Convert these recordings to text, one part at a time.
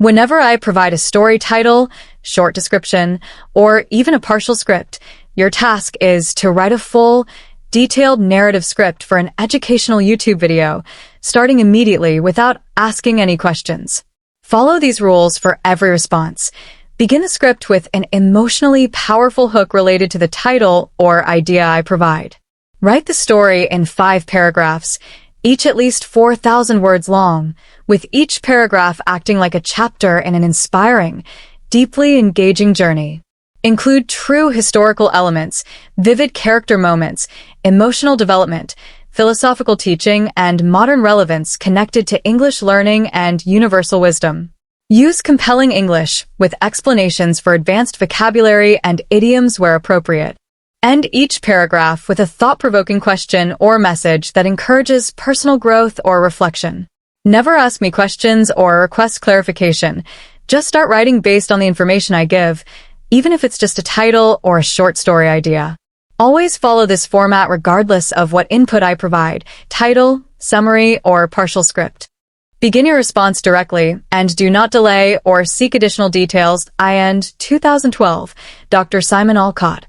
Whenever I provide a story title, short description, or even a partial script, your task is to write a full, detailed narrative script for an educational YouTube video, starting immediately without asking any questions. Follow these rules for every response. Begin the script with an emotionally powerful hook related to the title or idea I provide. Write the story in 5 paragraphs, each at least 4,000 words long, with each paragraph acting like a chapter in an inspiring, deeply engaging journey. Include true historical elements, vivid character moments, emotional development, philosophical teaching, and modern relevance connected to English learning and universal wisdom. Use compelling English with explanations for advanced vocabulary and idioms where appropriate. End each paragraph with a thought-provoking question or message that encourages personal growth or reflection. Never ask me questions or request clarification. Just start writing based on the information I give, even if it's just a title or a short story idea. Always follow this format regardless of what input I provide, title, summary, or partial script. Begin your response directly and do not delay or seek additional details. End 2012, Dr. Simon Alcott,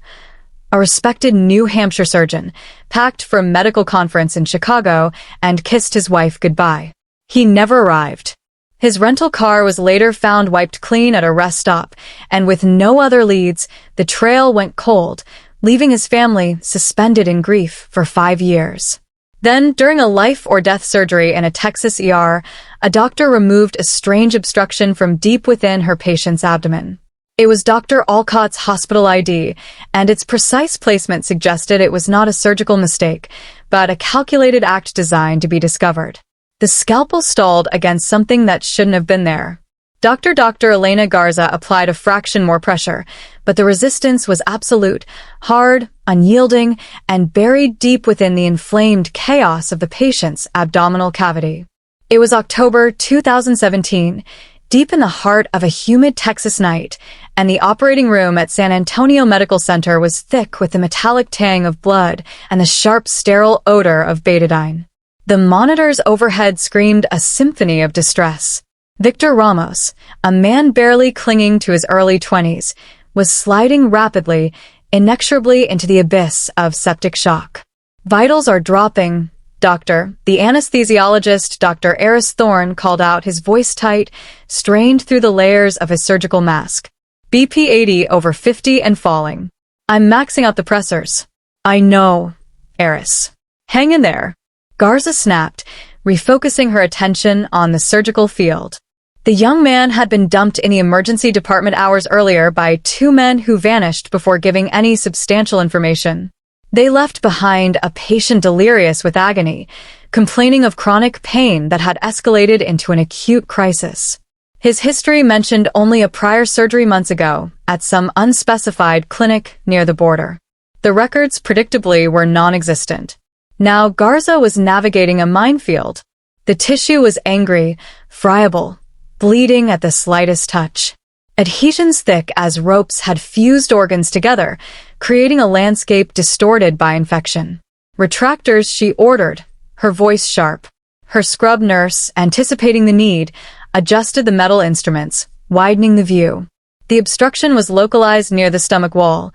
a respected New Hampshire surgeon, packed for a medical conference in Chicago and kissed his wife goodbye. He never arrived. His rental car was later found wiped clean at a rest stop, and with no other leads, the trail went cold, leaving his family suspended in grief for 5 years. Then, during a life-or-death surgery in a Texas ER, a doctor removed a strange obstruction from deep within her patient's abdomen. It was Dr. Alcott's hospital ID, and its precise placement suggested it was not a surgical mistake, but a calculated act designed to be discovered. The scalpel stalled against something that shouldn't have been there. Dr. Elena Garza applied a fraction more pressure, but the resistance was absolute, hard, unyielding, and buried deep within the inflamed chaos of the patient's abdominal cavity. It was October 2017, deep in the heart of a humid Texas night, and the operating room at San Antonio Medical Center was thick with the metallic tang of blood and the sharp, sterile odor of betadine. The monitors overhead screamed a symphony of distress. Victor Ramos, a man barely clinging to his early 20s, was sliding rapidly, inexorably into the abyss of septic shock. "Vitals are dropping, doctor," the anesthesiologist, Dr. Eris Thorne, called out, his voice tight, strained through the layers of his surgical mask. "BP 80 over 50 and falling. I'm maxing out the pressors." "I know, Eris. Hang in there." Garza snapped, refocusing her attention on the surgical field. The young man had been dumped in the emergency department hours earlier by 2 men who vanished before giving any substantial information. They left behind a patient delirious with agony, complaining of chronic pain that had escalated into an acute crisis. His history mentioned only a prior surgery months ago at some unspecified clinic near the border. The records predictably were non-existent. Now Garza was navigating a minefield. The tissue was angry, friable, bleeding at the slightest touch. Adhesions thick as ropes had fused organs together, creating a landscape distorted by infection. "Retractors," she ordered, her voice sharp. Her scrub nurse, anticipating the need, adjusted the metal instruments, widening the view. The obstruction was localized near the stomach wall,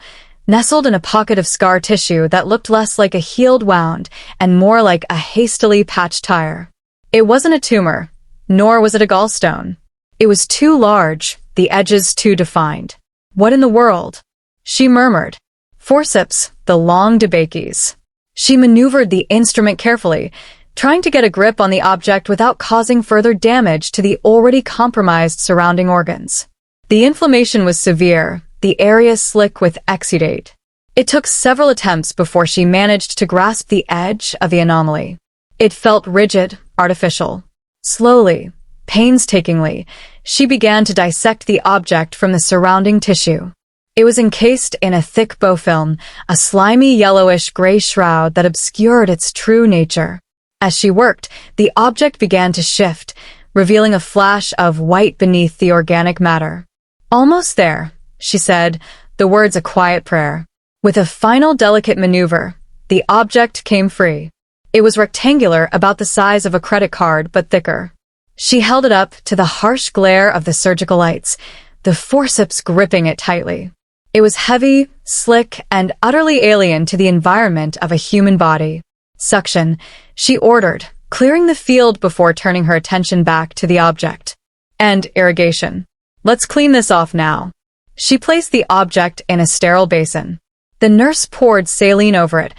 nestled in a pocket of scar tissue that looked less like a healed wound and more like a hastily patched tire. It wasn't a tumor, nor was it a gallstone. It was too large, the edges too defined. "What in the world?" she murmured. "Forceps, the long debakis." She maneuvered the instrument carefully, trying to get a grip on the object without causing further damage to the already compromised surrounding organs. The inflammation was severe, the area slick with exudate. It took several attempts before she managed to grasp the edge of the anomaly. It felt rigid, artificial. Slowly, painstakingly, she began to dissect the object from the surrounding tissue. It was encased in a thick biofilm, a slimy yellowish-gray shroud that obscured its true nature. As she worked, the object began to shift, revealing a flash of white beneath the organic matter. "Almost there," she said, the words a quiet prayer. With a final delicate maneuver, the object came free. It was rectangular, about the size of a credit card, but thicker. She held it up to the harsh glare of the surgical lights, the forceps gripping it tightly. It was heavy, slick, and utterly alien to the environment of a human body. Suction, she ordered, clearing the field before turning her attention back to the object. And irrigation. Let's clean this off now. She placed the object in a sterile basin. The nurse poured saline over it,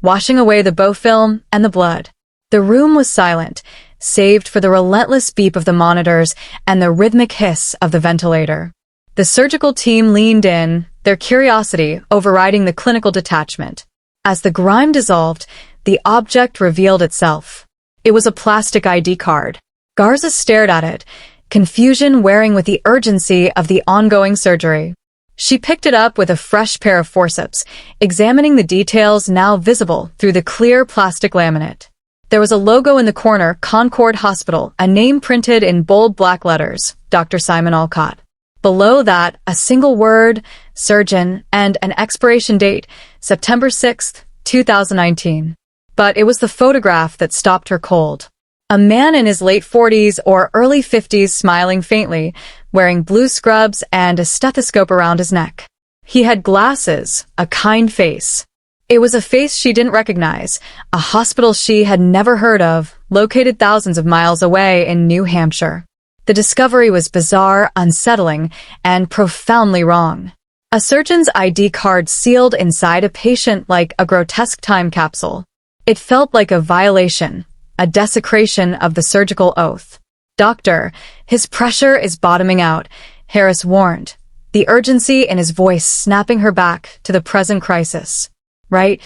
washing away the biofilm and the blood. The room was silent, saved for the relentless beep of the monitors and the rhythmic hiss of the ventilator. The surgical team leaned in, their curiosity overriding the clinical detachment. As the grime dissolved, the object revealed itself. It was a plastic ID card. Garza stared at it, confusion wearing with the urgency of the ongoing surgery. She picked it up with a fresh pair of forceps, examining the details now visible through the clear plastic laminate. There was a logo in the corner, Concord Hospital, a name printed in bold black letters, Dr. Simon Alcott. Below that, a single word, surgeon, and an expiration date, September 6, 2019. But it was the photograph that stopped her cold. A man in his late 40s or early 50s smiling faintly, wearing blue scrubs and a stethoscope around his neck. He had glasses, a kind face. It was a face she didn't recognize, a hospital she had never heard of, located thousands of miles away in New Hampshire. The discovery was bizarre, unsettling, and profoundly wrong. A surgeon's ID card sealed inside a patient like a grotesque time capsule. It felt like a violation, a desecration of the surgical oath. Doctor, his pressure is bottoming out, Harris warned, the urgency in his voice snapping her back to the present crisis. Right?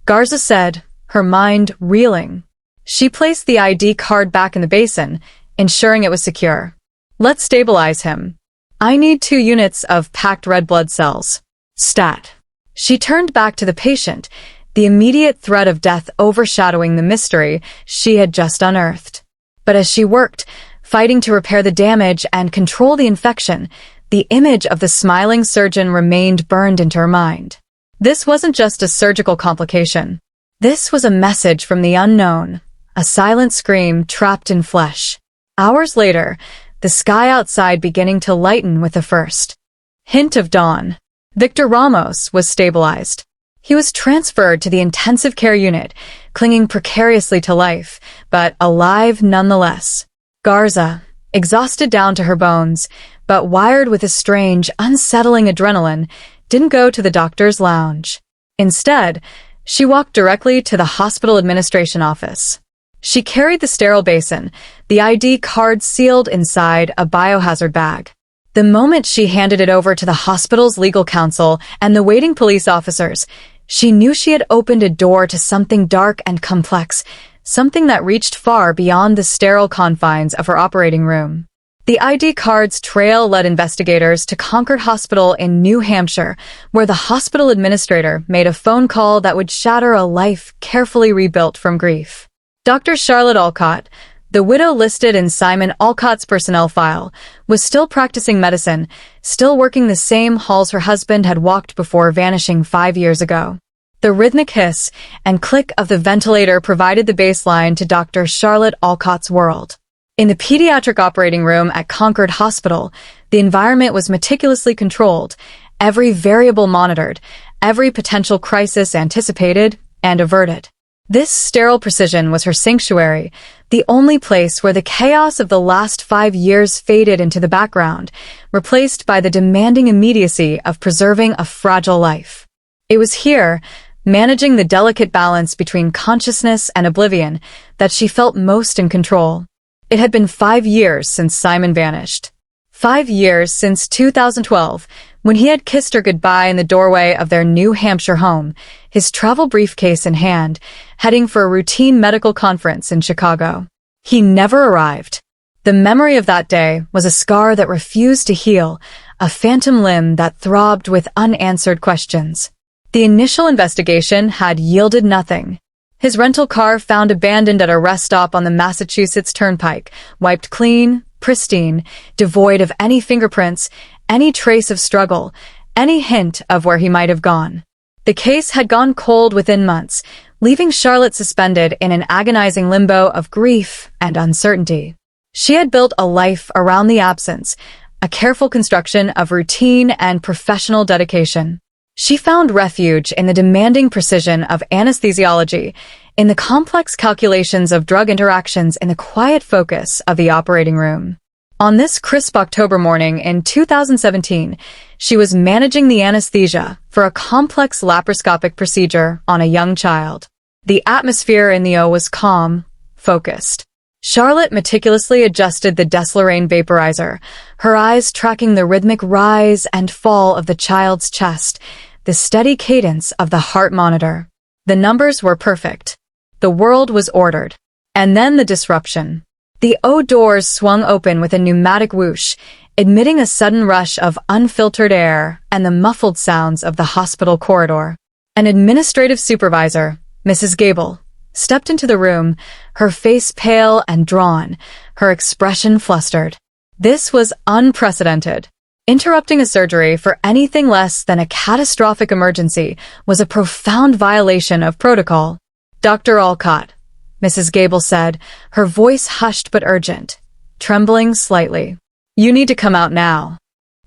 Garza said, her mind reeling. She placed the ID card back in the basin, ensuring it was secure. Let's stabilize him. I need 2 units of packed red blood cells. Stat. She turned back to the patient, the immediate threat of death overshadowing the mystery she had just unearthed. But as she worked, fighting to repair the damage and control the infection, the image of the smiling surgeon remained burned into her mind. This wasn't just a surgical complication. This was a message from the unknown, a silent scream trapped in flesh. Hours later, the sky outside beginning to lighten with the first hint of dawn. Victor Ramos was stabilized. He was transferred to the intensive care unit, clinging precariously to life, but alive nonetheless. Garza, exhausted down to her bones, but wired with a strange, unsettling adrenaline, didn't go to the doctor's lounge. Instead, she walked directly to the hospital administration office. She carried the sterile basin, the ID card sealed inside a biohazard bag. The moment she handed it over to the hospital's legal counsel and the waiting police officers, she knew she had opened a door to something dark and complex, something that reached far beyond the sterile confines of her operating room. The ID card's trail led investigators to Concord Hospital in New Hampshire, where the hospital administrator made a phone call that would shatter a life carefully rebuilt from grief. Dr. Charlotte Alcott, the widow listed in Simon Alcott's personnel file, was still practicing medicine, still working the same halls her husband had walked before vanishing 5 years ago. The rhythmic hiss and click of the ventilator provided the baseline to Dr. Charlotte Alcott's world. In the pediatric operating room at Concord Hospital, the environment was meticulously controlled, every variable monitored, every potential crisis anticipated and averted. This sterile precision was her sanctuary, the only place where the chaos of the last 5 years faded into the background, replaced by the demanding immediacy of preserving a fragile life. It was here, managing the delicate balance between consciousness and oblivion, that she felt most in control. It had been 5 years since Simon vanished. 5 years since 2012, when he had kissed her goodbye in the doorway of their New Hampshire home, his travel briefcase in hand, heading for a routine medical conference in Chicago. He never arrived. The memory of that day was a scar that refused to heal, a phantom limb that throbbed with unanswered questions. The initial investigation had yielded nothing. His rental car found abandoned at a rest stop on the Massachusetts Turnpike, wiped clean, pristine, devoid of any fingerprints, any trace of struggle, any hint of where he might have gone. The case had gone cold within months, leaving Charlotte suspended in an agonizing limbo of grief and uncertainty. She had built a life around the absence, a careful construction of routine and professional dedication. She found refuge in the demanding precision of anesthesiology, in the complex calculations of drug interactions, in the quiet focus of the operating room. On this crisp October morning in 2017, she was managing the anesthesia for a complex laparoscopic procedure on a young child. The atmosphere in the O was calm, focused. Charlotte meticulously adjusted the Deslorraine vaporizer, her eyes tracking the rhythmic rise and fall of the child's chest, the steady cadence of the heart monitor. The numbers were perfect. The world was ordered. And then the disruption. The O doors swung open with a pneumatic whoosh, admitting a sudden rush of unfiltered air and the muffled sounds of the hospital corridor. An administrative supervisor, Mrs. Gable, stepped into the room, her face pale and drawn, her expression flustered. This was unprecedented. Interrupting a surgery for anything less than a catastrophic emergency was a profound violation of protocol. Dr. Alcott, Mrs. Gable said, her voice hushed but urgent, trembling slightly. You need to come out now.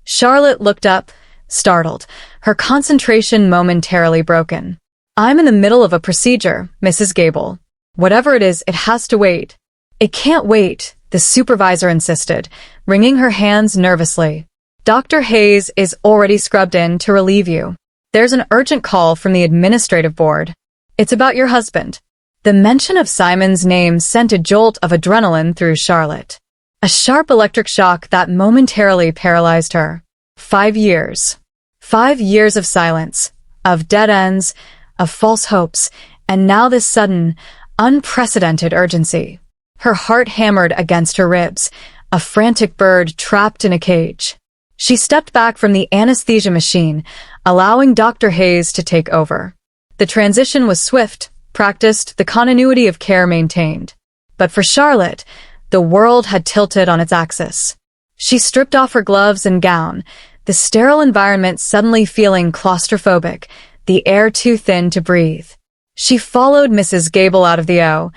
Charlotte looked up, startled, her concentration momentarily broken. I'm in the middle of a procedure, Mrs. Gable. Whatever it is, it has to wait. It can't wait, the supervisor insisted, wringing her hands nervously. Dr. Hayes is already scrubbed in to relieve you. There's an urgent call from the administrative board. It's about your husband. The mention of Simon's name sent a jolt of adrenaline through Charlotte. A sharp electric shock that momentarily paralyzed her. 5 years. 5 years of silence, of dead ends, of false hopes, and now this sudden, unprecedented urgency. Her heart hammered against her ribs, a frantic bird trapped in a cage. She stepped back from the anesthesia machine, allowing Dr. Hayes to take over. The transition was swift, practiced, the continuity of care maintained. But for Charlotte, the world had tilted on its axis. She stripped off her gloves and gown, the sterile environment suddenly feeling claustrophobic, the air too thin to breathe. She followed Mrs. Gable out of the O,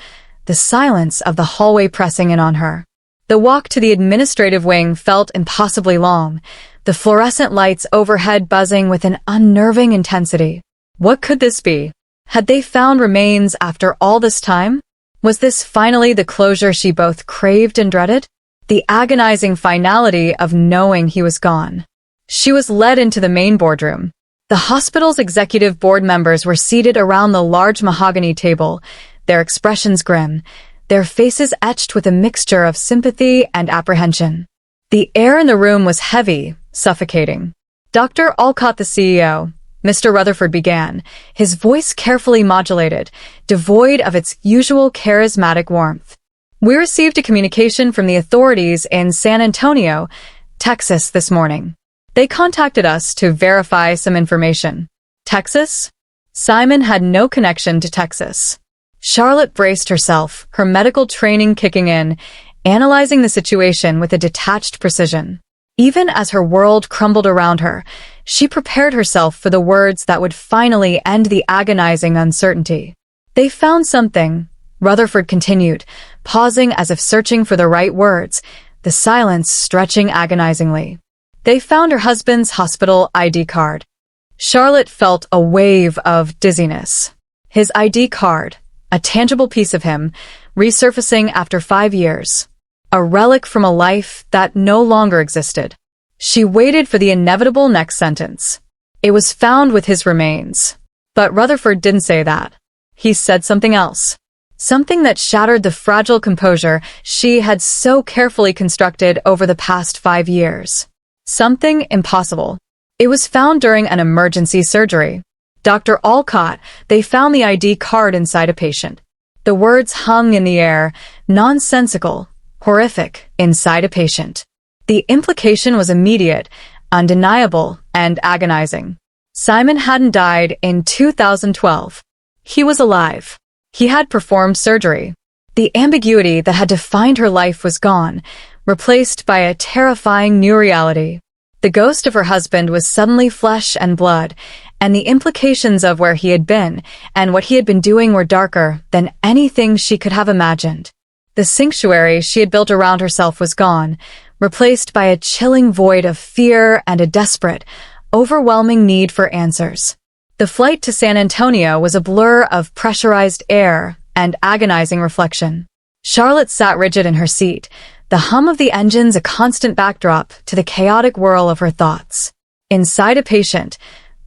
the silence of the hallway pressing in on her. The walk to the administrative wing felt impossibly long, the fluorescent lights overhead buzzing with an unnerving intensity. What could this be? Had they found remains after all this time? Was this finally the closure she both craved and dreaded? The agonizing finality of knowing he was gone. She was led into the main boardroom. The hospital's executive board members were seated around the large mahogany table, their expressions grim, their faces etched with a mixture of sympathy and apprehension. The air in the room was heavy, suffocating. Dr. Alcott, the CEO, Mr. Rutherford began, his voice carefully modulated, devoid of its usual charismatic warmth. We received a communication from the authorities in San Antonio, Texas this morning. They contacted us to verify some information. Texas? Simon had no connection to Texas. Charlotte braced herself, her medical training kicking in, analyzing the situation with a detached precision. Even as her world crumbled around her, she prepared herself for the words that would finally end the agonizing uncertainty. They found something, Rutherford continued, pausing as if searching for the right words, the silence stretching agonizingly. They found her husband's hospital ID card. Charlotte felt a wave of dizziness. His ID card, a tangible piece of him, resurfacing after 5 years. A relic from a life that no longer existed. She waited for the inevitable next sentence. It was found with his remains. But Rutherford didn't say that. He said something else. Something that shattered the fragile composure she had so carefully constructed over the past 5 years. Something impossible. It was found during an emergency surgery. Dr. Alcott, they found the ID card inside a patient. The words hung in the air, nonsensical, horrific, inside a patient. The implication was immediate, undeniable, and agonizing. Simon hadn't died in 2012. He was alive. He had performed surgery. The ambiguity that had defined her life was gone, replaced by a terrifying new reality. The ghost of her husband was suddenly flesh and blood, and the implications of where he had been and what he had been doing were darker than anything she could have imagined. The sanctuary she had built around herself was gone, replaced by a chilling void of fear and a desperate, overwhelming need for answers. The flight to San Antonio was a blur of pressurized air and agonizing reflection. Charlotte sat rigid in her seat, the hum of the engines a constant backdrop to the chaotic whirl of her thoughts. Inside a patient,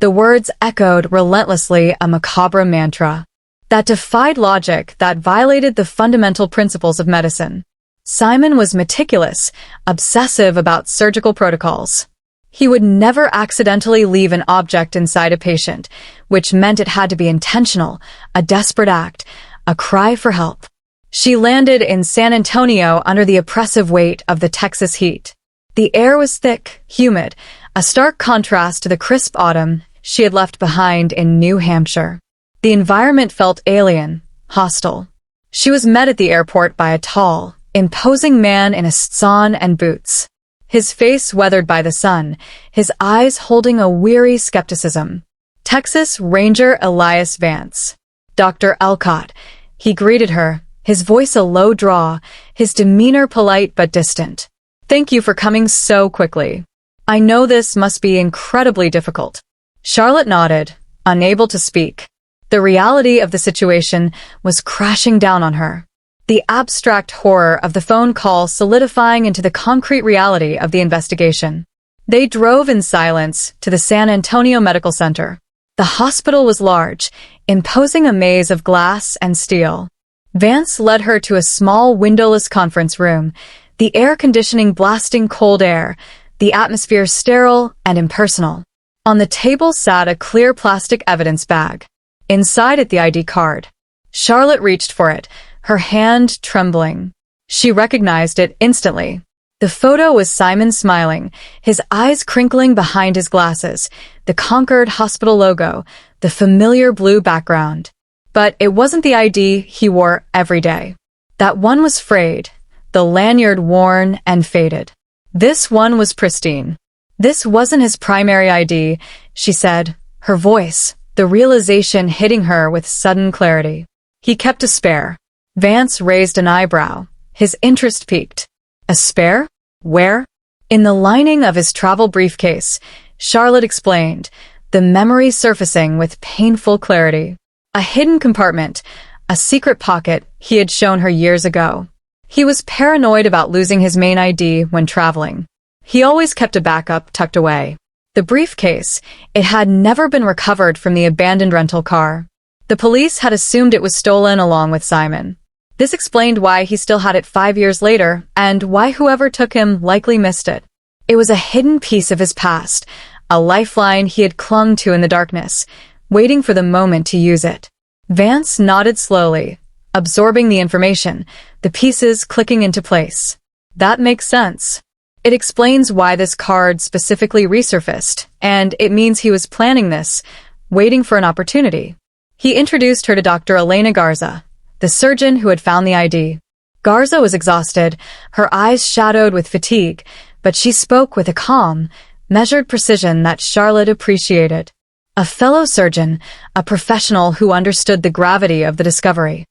the words echoed relentlessly a macabre mantra that defied logic, that violated the fundamental principles of medicine. Simon was meticulous, obsessive about surgical protocols. He would never accidentally leave an object inside a patient, which meant it had to be intentional, a desperate act, a cry for help. She landed in San Antonio under the oppressive weight of the Texas heat. The air was thick, humid, a stark contrast to the crisp autumn she had left behind in New Hampshire. The environment felt alien, hostile. She was met at the airport by a tall, imposing man in a stetson and boots. His face weathered by the sun, his eyes holding a weary skepticism. Texas Ranger Elias Vance. Dr. Alcott. He greeted her, his voice a low draw, his demeanor polite but distant. Thank you for coming so quickly. I know this must be incredibly difficult. Charlotte nodded, unable to speak. The reality of the situation was crashing down on her. The abstract horror of the phone call solidifying into the concrete reality of the investigation. They drove in silence to the San Antonio Medical Center. The hospital was large, imposing a maze of glass and steel. Vance led her to a small windowless conference room, the air conditioning blasting cold air, the atmosphere sterile and impersonal. On the table sat a clear plastic evidence bag. Inside it the ID card. Charlotte reached for it, her hand trembling. She recognized it instantly. The photo was Simon smiling, his eyes crinkling behind his glasses, the Concord Hospital logo, the familiar blue background. But it wasn't the ID he wore every day. That one was frayed, the lanyard worn and faded. This one was pristine. This wasn't his primary ID, she said, her voice, the realization hitting her with sudden clarity. He kept a spare. Vance raised an eyebrow. His interest piqued. A spare? Where? In the lining of his travel briefcase, Charlotte explained, the memory surfacing with painful clarity. A hidden compartment, a secret pocket he had shown her years ago. He was paranoid about losing his main ID when traveling. He always kept a backup tucked away. The briefcase, it had never been recovered from the abandoned rental car. The police had assumed it was stolen along with Simon. This explained why he still had it 5 years later, and why whoever took him likely missed it. It was a hidden piece of his past, a lifeline he had clung to in the darkness, waiting for the moment to use it. Vance nodded slowly, absorbing the information, the pieces clicking into place. That makes sense. It explains why this card specifically resurfaced, and it means he was planning this, waiting for an opportunity. He introduced her to Dr. Elena Garza, the surgeon who had found the ID. Garza was exhausted, her eyes shadowed with fatigue, but she spoke with a calm, measured precision that Charlotte appreciated. A fellow surgeon, a professional who understood the gravity of the discovery.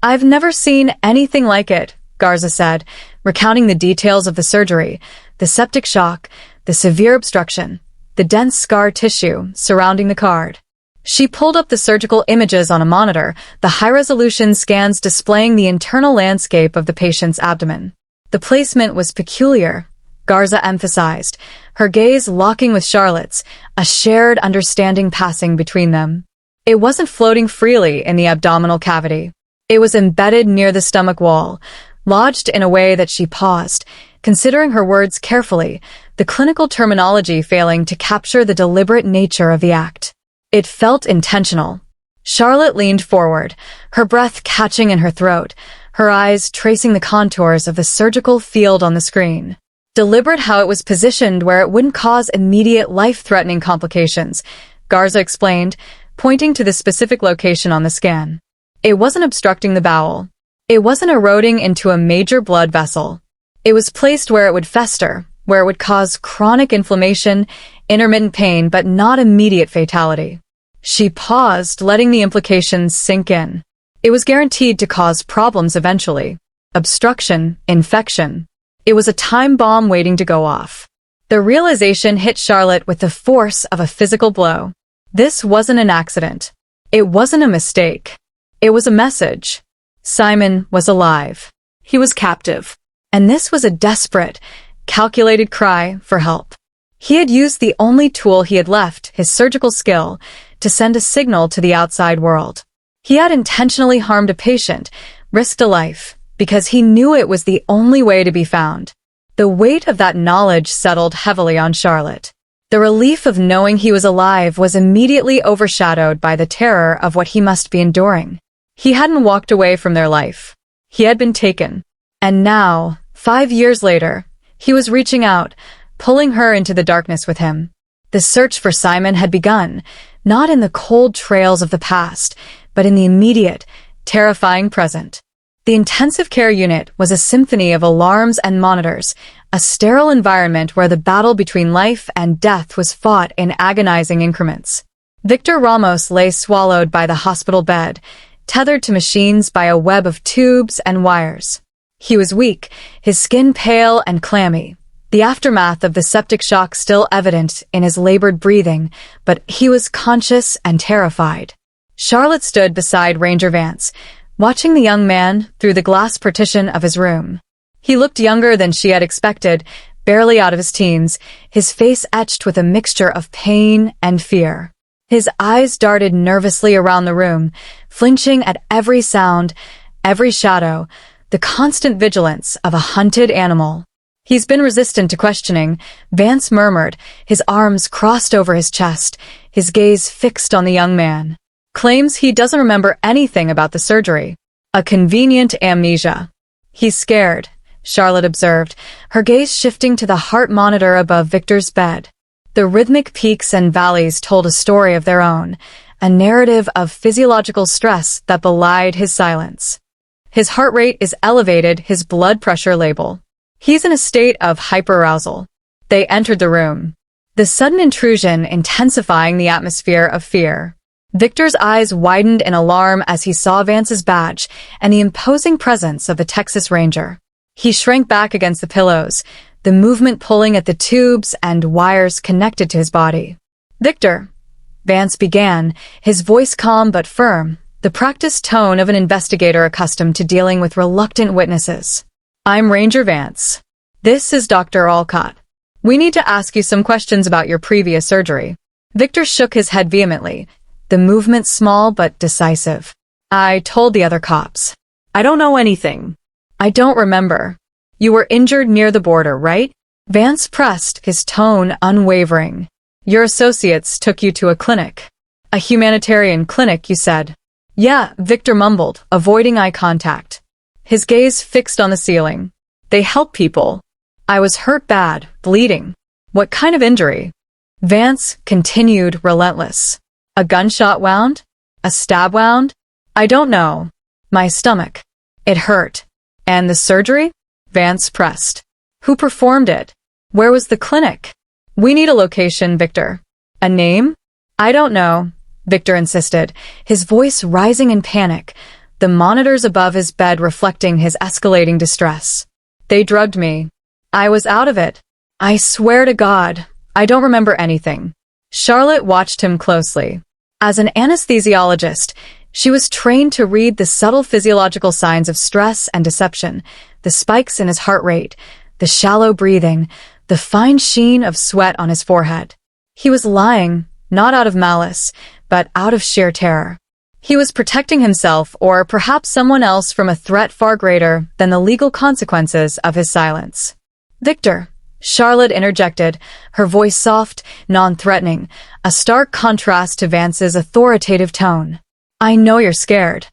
I've never seen anything like it, Garza said, recounting the details of the surgery, the septic shock, the severe obstruction, the dense scar tissue surrounding the card. She pulled up the surgical images on a monitor, the high-resolution scans displaying the internal landscape of the patient's abdomen. The placement was peculiar, Garza emphasized, her gaze locking with Charlotte's, a shared understanding passing between them. It wasn't floating freely in the abdominal cavity. It was embedded near the stomach wall, lodged in a way that she paused, considering her words carefully, the clinical terminology failing to capture the deliberate nature of the act. It felt intentional. Charlotte leaned forward, her breath catching in her throat, her eyes tracing the contours of the surgical field on the screen. Deliberate how it was positioned where it wouldn't cause immediate life-threatening complications, Garza explained, pointing to the specific location on the scan. It wasn't obstructing the bowel. It wasn't eroding into a major blood vessel. It was placed where it would fester, where it would cause chronic inflammation, intermittent pain, but not immediate fatality. She paused, letting the implications sink in. It was guaranteed to cause problems eventually. obstruction, infection. It was a time bomb waiting to go off. The realization hit Charlotte with the force of a physical blow. This wasn't an accident. It wasn't a mistake. It was a message. Simon was alive. He was captive. And this was a desperate, calculated cry for help. He had used the only tool he had left, his surgical skill, to send a signal to the outside world. He had intentionally harmed a patient, risked a life, because he knew it was the only way to be found. The weight of that knowledge settled heavily on Charlotte. The relief of knowing he was alive was immediately overshadowed by the terror of what he must be enduring. He hadn't walked away from their life. He had been taken. And now, 5 years later, he was reaching out, pulling her into the darkness with him. The search for Simon had begun, not in the cold trails of the past, but in the immediate, terrifying present. The intensive care unit was a symphony of alarms and monitors, a sterile environment where the battle between life and death was fought in agonizing increments. Victor Ramos lay swallowed by the hospital bed, tethered to machines by a web of tubes and wires. He was weak, his skin pale and clammy, the aftermath of the septic shock still evident in his labored breathing, but he was conscious and terrified. Charlotte stood beside Ranger Vance, watching the young man through the glass partition of his room. He looked younger than she had expected, barely out of his teens, his face etched with a mixture of pain and fear. His eyes darted nervously around the room, flinching at every sound, every shadow, the constant vigilance of a hunted animal. "He's been resistant to questioning," Vance murmured, his arms crossed over his chest, his gaze fixed on the young man. "Claims he doesn't remember anything about the surgery. A convenient amnesia." "He's scared," Charlotte observed, her gaze shifting to the heart monitor above Victor's bed. The rhythmic peaks and valleys told a story of their own, a narrative of physiological stress that belied his silence. "His heart rate is elevated, his blood pressure label. He's in a state of hyperarousal." They entered the room, the sudden intrusion intensifying the atmosphere of fear. Victor's eyes widened in alarm as he saw Vance's badge and the imposing presence of the Texas Ranger. He shrank back against the pillows, the movement pulling at the tubes and wires connected to his body. "Victor," Vance began, his voice calm but firm, the practiced tone of an investigator accustomed to dealing with reluctant witnesses. "I'm Ranger Vance. This is Dr. Alcott. We need to ask you some questions about your previous surgery." Victor shook his head vehemently, the movement small but decisive. "I told the other cops. I don't know anything. I don't remember. You were injured near the border, right?" Vance pressed, his tone unwavering. "Your associates took you to a clinic. A humanitarian clinic, you said." "Yeah," Victor mumbled, avoiding eye contact. His gaze fixed on the ceiling. "They help people. I was hurt bad, bleeding." "What kind of injury?" Vance continued relentless. "A gunshot wound? A stab wound? I don't know. My stomach. It hurt." "And the surgery?" Vance pressed. "Who performed it? Where was the clinic?" "We need a location, Victor." "A name?" "I don't know," Victor insisted, his voice rising in panic, the monitors above his bed reflecting his escalating distress. "They drugged me. I was out of it. I swear to God, I don't remember anything." Charlotte watched him closely. As an anesthesiologist, she was trained to read the subtle physiological signs of stress and deception, the spikes in his heart rate, the shallow breathing, the fine sheen of sweat on his forehead. He was lying, not out of malice, but out of sheer terror. He was protecting himself or perhaps someone else from a threat far greater than the legal consequences of his silence. "Victor," Charlotte interjected, her voice soft, non-threatening, a stark contrast to Vance's authoritative tone. "I know you're scared.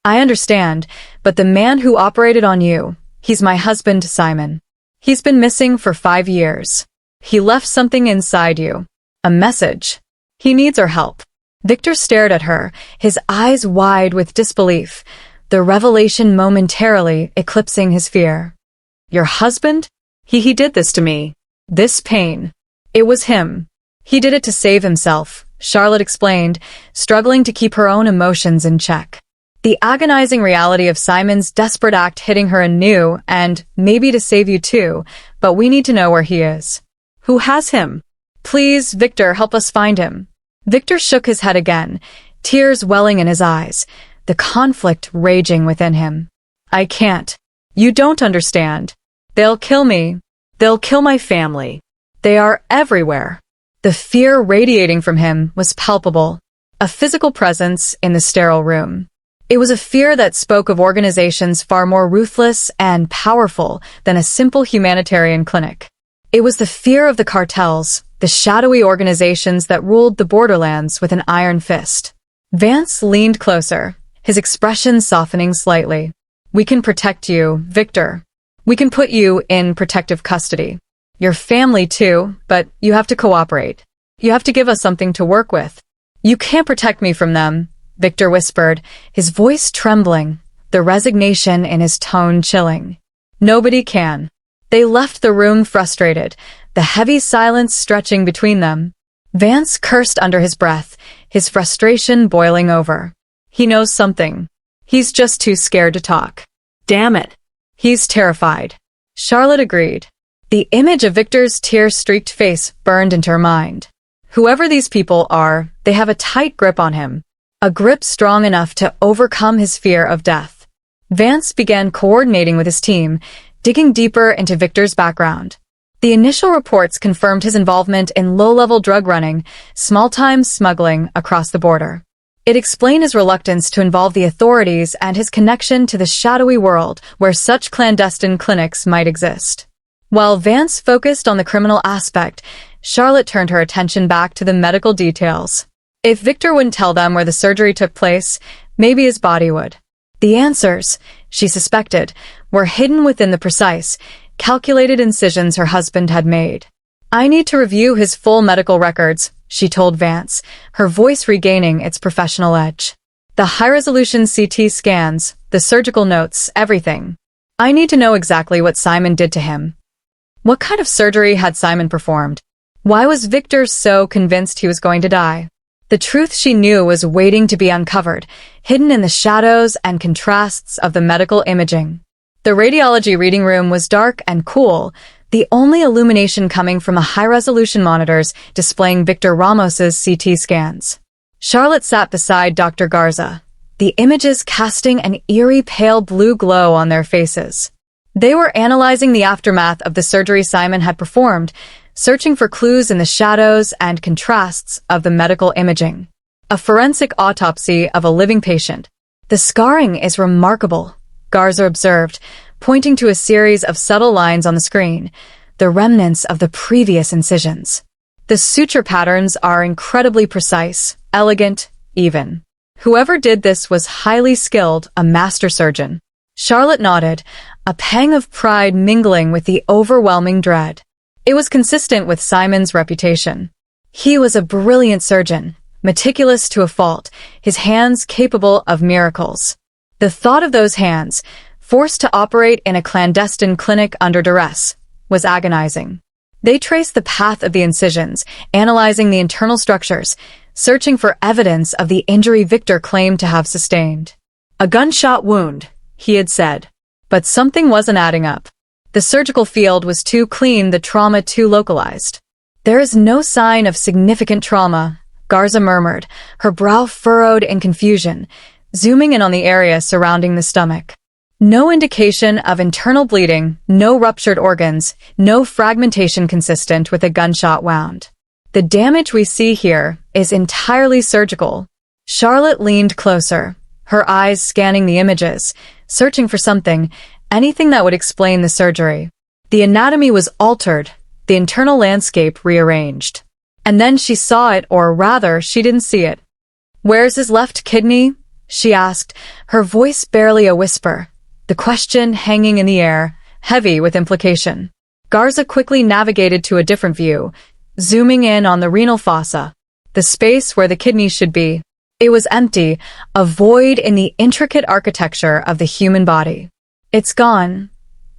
I understand, but the man who operated on you, he's my husband, Simon. He's been missing for 5 years. He left something inside you. A message. He needs our help." Victor stared at her, his eyes wide with disbelief, the revelation momentarily eclipsing his fear. "Your husband? He did this to me. This pain. It was him. He did it to save himself," Charlotte explained, struggling to keep her own emotions in check. The agonizing reality of Simon's desperate act hitting her anew, and maybe to save you too, but we need to know where he is. Who has him? Please, Victor, help us find him. Victor shook his head again, tears welling in his eyes, the conflict raging within him. I can't. You don't understand. They'll kill me. They'll kill my family. They are everywhere. The fear radiating from him was palpable, a physical presence in the sterile room. It was a fear that spoke of organizations far more ruthless and powerful than a simple humanitarian clinic. It was the fear of the cartels, the shadowy organizations that ruled the borderlands with an iron fist. Vance leaned closer, his expression softening slightly. We can protect you, Victor. We can put you in protective custody. Your family too, but you have to cooperate. You have to give us something to work with. You can't protect me from them, Victor whispered, his voice trembling, the resignation in his tone chilling. Nobody can. They left the room frustrated, the heavy silence stretching between them. Vance cursed under his breath, his frustration boiling over. He knows something. He's just too scared to talk. Damn it. He's terrified. Charlotte agreed. The image of Victor's tear-streaked face burned into her mind. Whoever these people are, they have a tight grip on him. A grip strong enough to overcome his fear of death. Vance began coordinating with his team, digging deeper into Victor's background. The initial reports confirmed his involvement in low-level drug running, small-time smuggling across the border. It explained his reluctance to involve the authorities and his connection to the shadowy world where such clandestine clinics might exist. While Vance focused on the criminal aspect, Charlotte turned her attention back to the medical details. If Victor wouldn't tell them where the surgery took place, maybe his body would. The answers, she suspected, were hidden within the precise, calculated incisions her husband had made. I need to review his full medical records, she told Vance, her voice regaining its professional edge. The high-resolution CT scans, the surgical notes, everything. I need to know exactly what Simon did to him. What kind of surgery had Simon performed? Why was Victor so convinced he was going to die? The truth she knew was waiting to be uncovered, hidden in the shadows and contrasts of the medical imaging. The radiology reading room was dark and cool, the only illumination coming from a high-resolution monitors displaying Victor Ramos's CT scans. Charlotte sat beside Dr. Garza, the images casting an eerie pale blue glow on their faces. They were analyzing the aftermath of the surgery Simon had performed, searching for clues in the shadows and contrasts of the medical imaging. A forensic autopsy of a living patient. The scarring is remarkable, Garza observed, pointing to a series of subtle lines on the screen, the remnants of the previous incisions. The suture patterns are incredibly precise, elegant, even. Whoever did this was highly skilled, a master surgeon. Charlotte nodded, a pang of pride mingling with the overwhelming dread. It was consistent with Simon's reputation. He was a brilliant surgeon, meticulous to a fault, his hands capable of miracles. The thought of those hands, forced to operate in a clandestine clinic under duress, was agonizing. They traced the path of the incisions, analyzing the internal structures, searching for evidence of the injury Victor claimed to have sustained. A gunshot wound, he had said. But something wasn't adding up. The surgical field was too clean, the trauma too localized. There is no sign of significant trauma, Garza murmured, her brow furrowed in confusion, zooming in on the area surrounding the stomach. No indication of internal bleeding, no ruptured organs, no fragmentation consistent with a gunshot wound. The damage we see here is entirely surgical. Charlotte leaned closer, her eyes scanning the images, searching for something, anything that would explain the surgery. The anatomy was altered, the internal landscape rearranged. And then she saw it, or rather, she didn't see it. "Where's his left kidney?" she asked, her voice barely a whisper, the question hanging in the air, heavy with implication. Garza quickly navigated to a different view, zooming in on the renal fossa, the space where the kidney should be. It was empty, a void in the intricate architecture of the human body. "It's gone,"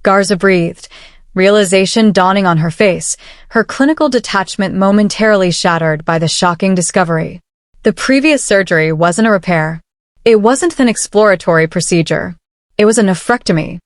Garza breathed, realization dawning on her face, her clinical detachment momentarily shattered by the shocking discovery. The previous surgery wasn't a repair. It wasn't an exploratory procedure. It was a nephrectomy.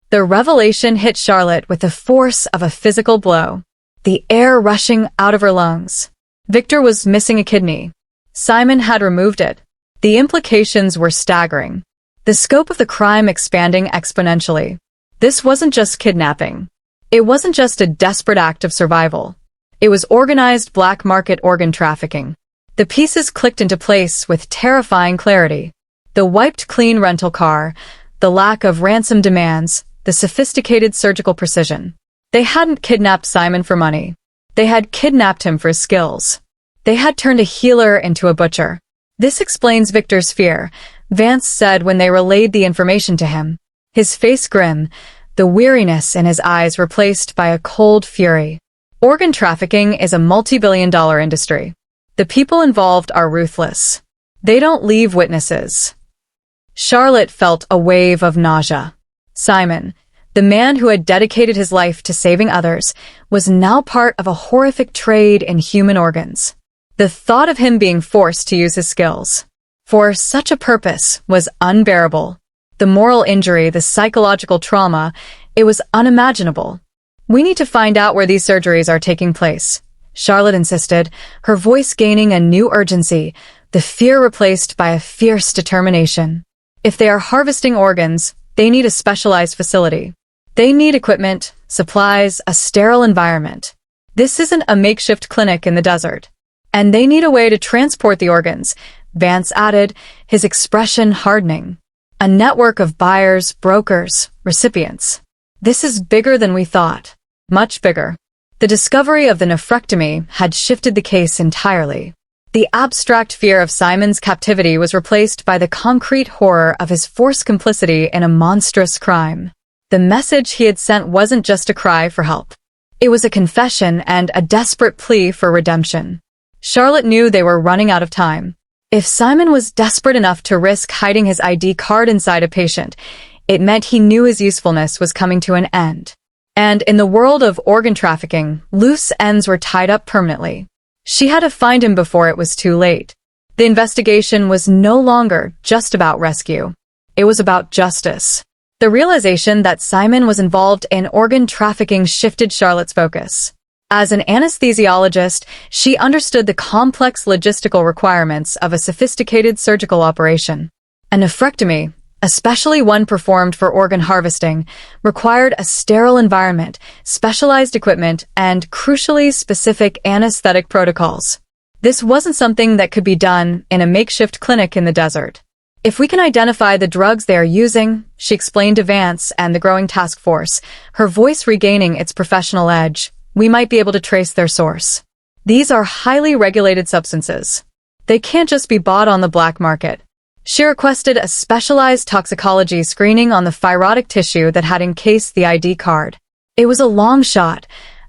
The revelation hit Charlotte with the force of a physical blow, the air rushing out of her lungs. Victor was missing a kidney. Simon had removed it. The implications were staggering. The scope of the crime expanding exponentially. This wasn't just kidnapping. It wasn't just a desperate act of survival. It was organized black market organ trafficking. The pieces clicked into place with terrifying clarity. The wiped clean rental car, the lack of ransom demands, the sophisticated surgical precision. They hadn't kidnapped Simon for money. They had kidnapped him for his skills. They had turned a healer into a butcher. This explains Victor's fear, Vance said when they relayed the information to him. His face grim, the weariness in his eyes replaced by a cold fury. Organ trafficking is a multi-billion-dollar industry. The people involved are ruthless. They don't leave witnesses. Charlotte felt a wave of nausea. Simon, the man who had dedicated his life to saving others, was now part of a horrific trade in human organs. The thought of him being forced to use his skills for such a purpose was unbearable. The moral injury, the psychological trauma, it was unimaginable. We need to find out where these surgeries are taking place, Charlotte insisted, her voice gaining a new urgency, the fear replaced by a fierce determination. If they are harvesting organs, they need a specialized facility. They need equipment, supplies, a sterile environment. This isn't a makeshift clinic in the desert. And they need a way to transport the organs, Vance added, his expression hardening. A network of buyers, brokers, recipients. This is bigger than we thought. Much bigger. The discovery of the nephrectomy had shifted the case entirely. The abstract fear of Simon's captivity was replaced by the concrete horror of his forced complicity in a monstrous crime. The message he had sent wasn't just a cry for help. It was a confession and a desperate plea for redemption. Charlotte knew they were running out of time. If Simon was desperate enough to risk hiding his ID card inside a patient, it meant he knew his usefulness was coming to an end. And in the world of organ trafficking, loose ends were tied up permanently. She had to find him before it was too late. The investigation was no longer just about rescue. It was about justice. The realization that Simon was involved in organ trafficking shifted Charlotte's focus. As an anesthesiologist, she understood the complex logistical requirements of a sophisticated surgical operation. A nephrectomy, especially one performed for organ harvesting, required a sterile environment, specialized equipment, and, crucially, specific anesthetic protocols. This wasn't something that could be done in a makeshift clinic in the desert. If we can identify the drugs they are using, she explained to Vance and the growing task force, her voice regaining its professional edge, we might be able to trace their source. These are highly regulated substances. They can't just be bought on the black market. She requested a specialized toxicology screening on the fibrotic tissue that had encased the ID card. It was a long shot,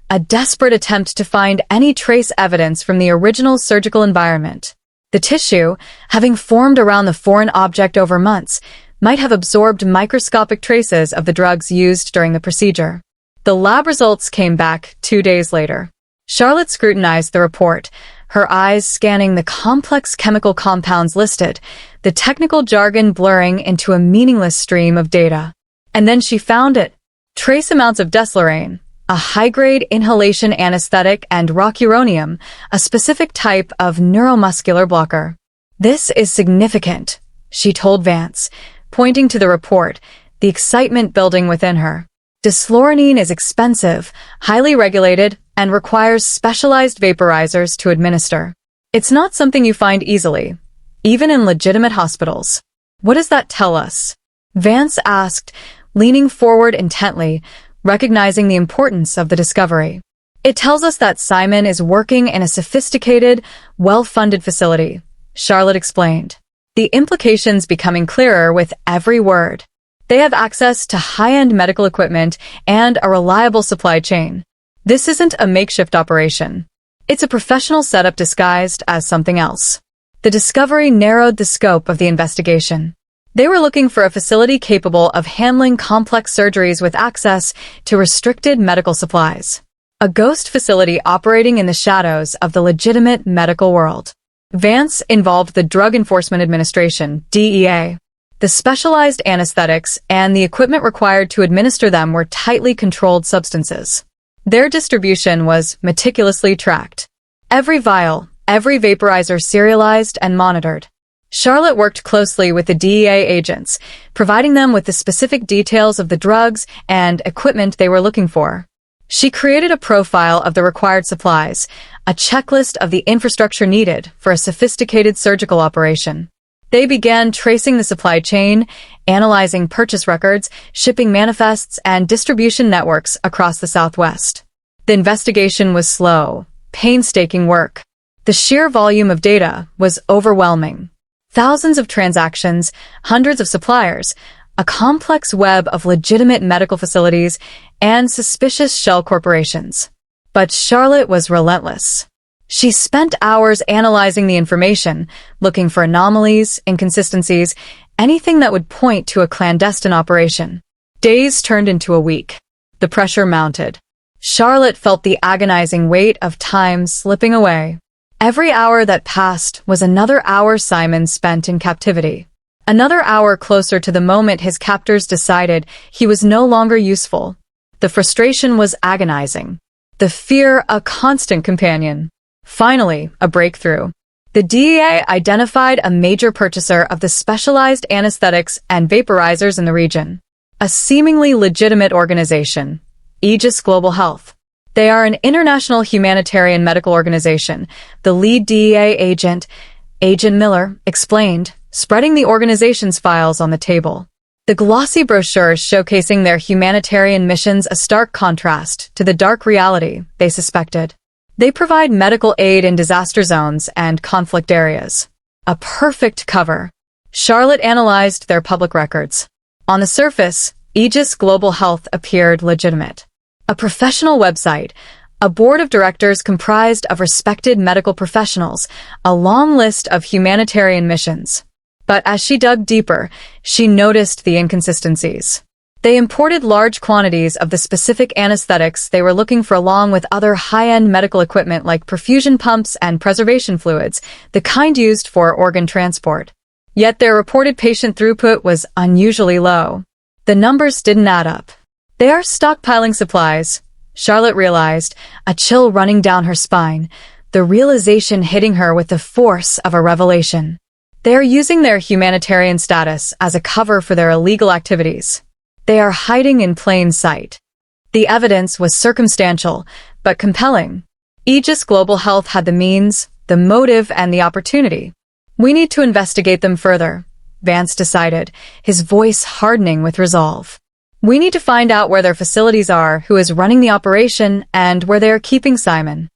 a desperate attempt to find any trace evidence from the original surgical environment. The tissue, having formed around the foreign object over months, might have absorbed microscopic traces of the drugs used during the procedure. The lab results came back 2 days later. Charlotte scrutinized the report, her eyes scanning the complex chemical compounds listed, the technical jargon blurring into a meaningless stream of data. And then she found it. Trace amounts of deslorane, a high-grade inhalation anesthetic, and rocuronium, a specific type of neuromuscular blocker. This is significant, she told Vance, pointing to the report, the excitement building within her. Desloranine is expensive, highly regulated, and requires specialized vaporizers to administer. It's not something you find easily, even in legitimate hospitals. What does that tell us? Vance asked, leaning forward intently, recognizing the importance of the discovery. It tells us that Simon is working in a sophisticated, well-funded facility, Charlotte explained. The implications becoming clearer with every word. They have access to high-end medical equipment and a reliable supply chain. This isn't a makeshift operation. It's a professional setup disguised as something else. The discovery narrowed the scope of the investigation. They were looking for a facility capable of handling complex surgeries with access to restricted medical supplies. A ghost facility operating in the shadows of the legitimate medical world. Vance involved the Drug Enforcement Administration, DEA. The specialized anesthetics and the equipment required to administer them were tightly controlled substances. Their distribution was meticulously tracked. Every vial, every vaporizer serialized and monitored. Charlotte worked closely with the DEA agents, providing them with the specific details of the drugs and equipment they were looking for. She created a profile of the required supplies, a checklist of the infrastructure needed for a sophisticated surgical operation. They began tracing the supply chain, analyzing purchase records, shipping manifests, and distribution networks across the Southwest. The investigation was slow, painstaking work. The sheer volume of data was overwhelming. Thousands of transactions, hundreds of suppliers, a complex web of legitimate medical facilities, and suspicious shell corporations. But Charlotte was relentless. She spent hours analyzing the information, looking for anomalies, inconsistencies, anything that would point to a clandestine operation. Days turned into a week. The pressure mounted. Charlotte felt the agonizing weight of time slipping away. Every hour that passed was another hour Simon spent in captivity. Another hour closer to the moment his captors decided he was no longer useful. The frustration was agonizing. The fear a constant companion. Finally, a breakthrough. The DEA identified a major purchaser of the specialized anesthetics and vaporizers in the region. A seemingly legitimate organization, Aegis Global Health. They are an international humanitarian medical organization, the lead DEA agent, Agent Miller, explained, spreading the organization's files on the table. The glossy brochures showcasing their humanitarian missions a stark contrast to the dark reality they suspected. They provide medical aid in disaster zones and conflict areas. A perfect cover. Charlotte analyzed their public records. On the surface, Aegis Global Health appeared legitimate. A professional website, a board of directors comprised of respected medical professionals, a long list of humanitarian missions. But as she dug deeper, she noticed the inconsistencies. They imported large quantities of the specific anesthetics they were looking for along with other high-end medical equipment like perfusion pumps and preservation fluids, the kind used for organ transport. Yet their reported patient throughput was unusually low. The numbers didn't add up. They are stockpiling supplies, Charlotte realized, a chill running down her spine, the realization hitting her with the force of a revelation. They are using their humanitarian status as a cover for their illegal activities. They are hiding in plain sight. The evidence was circumstantial, but compelling. Aegis Global Health had the means, the motive, and the opportunity. We need to investigate them further, Vance decided, his voice hardening with resolve. We need to find out where their facilities are, who is running the operation, and where they are keeping Simon.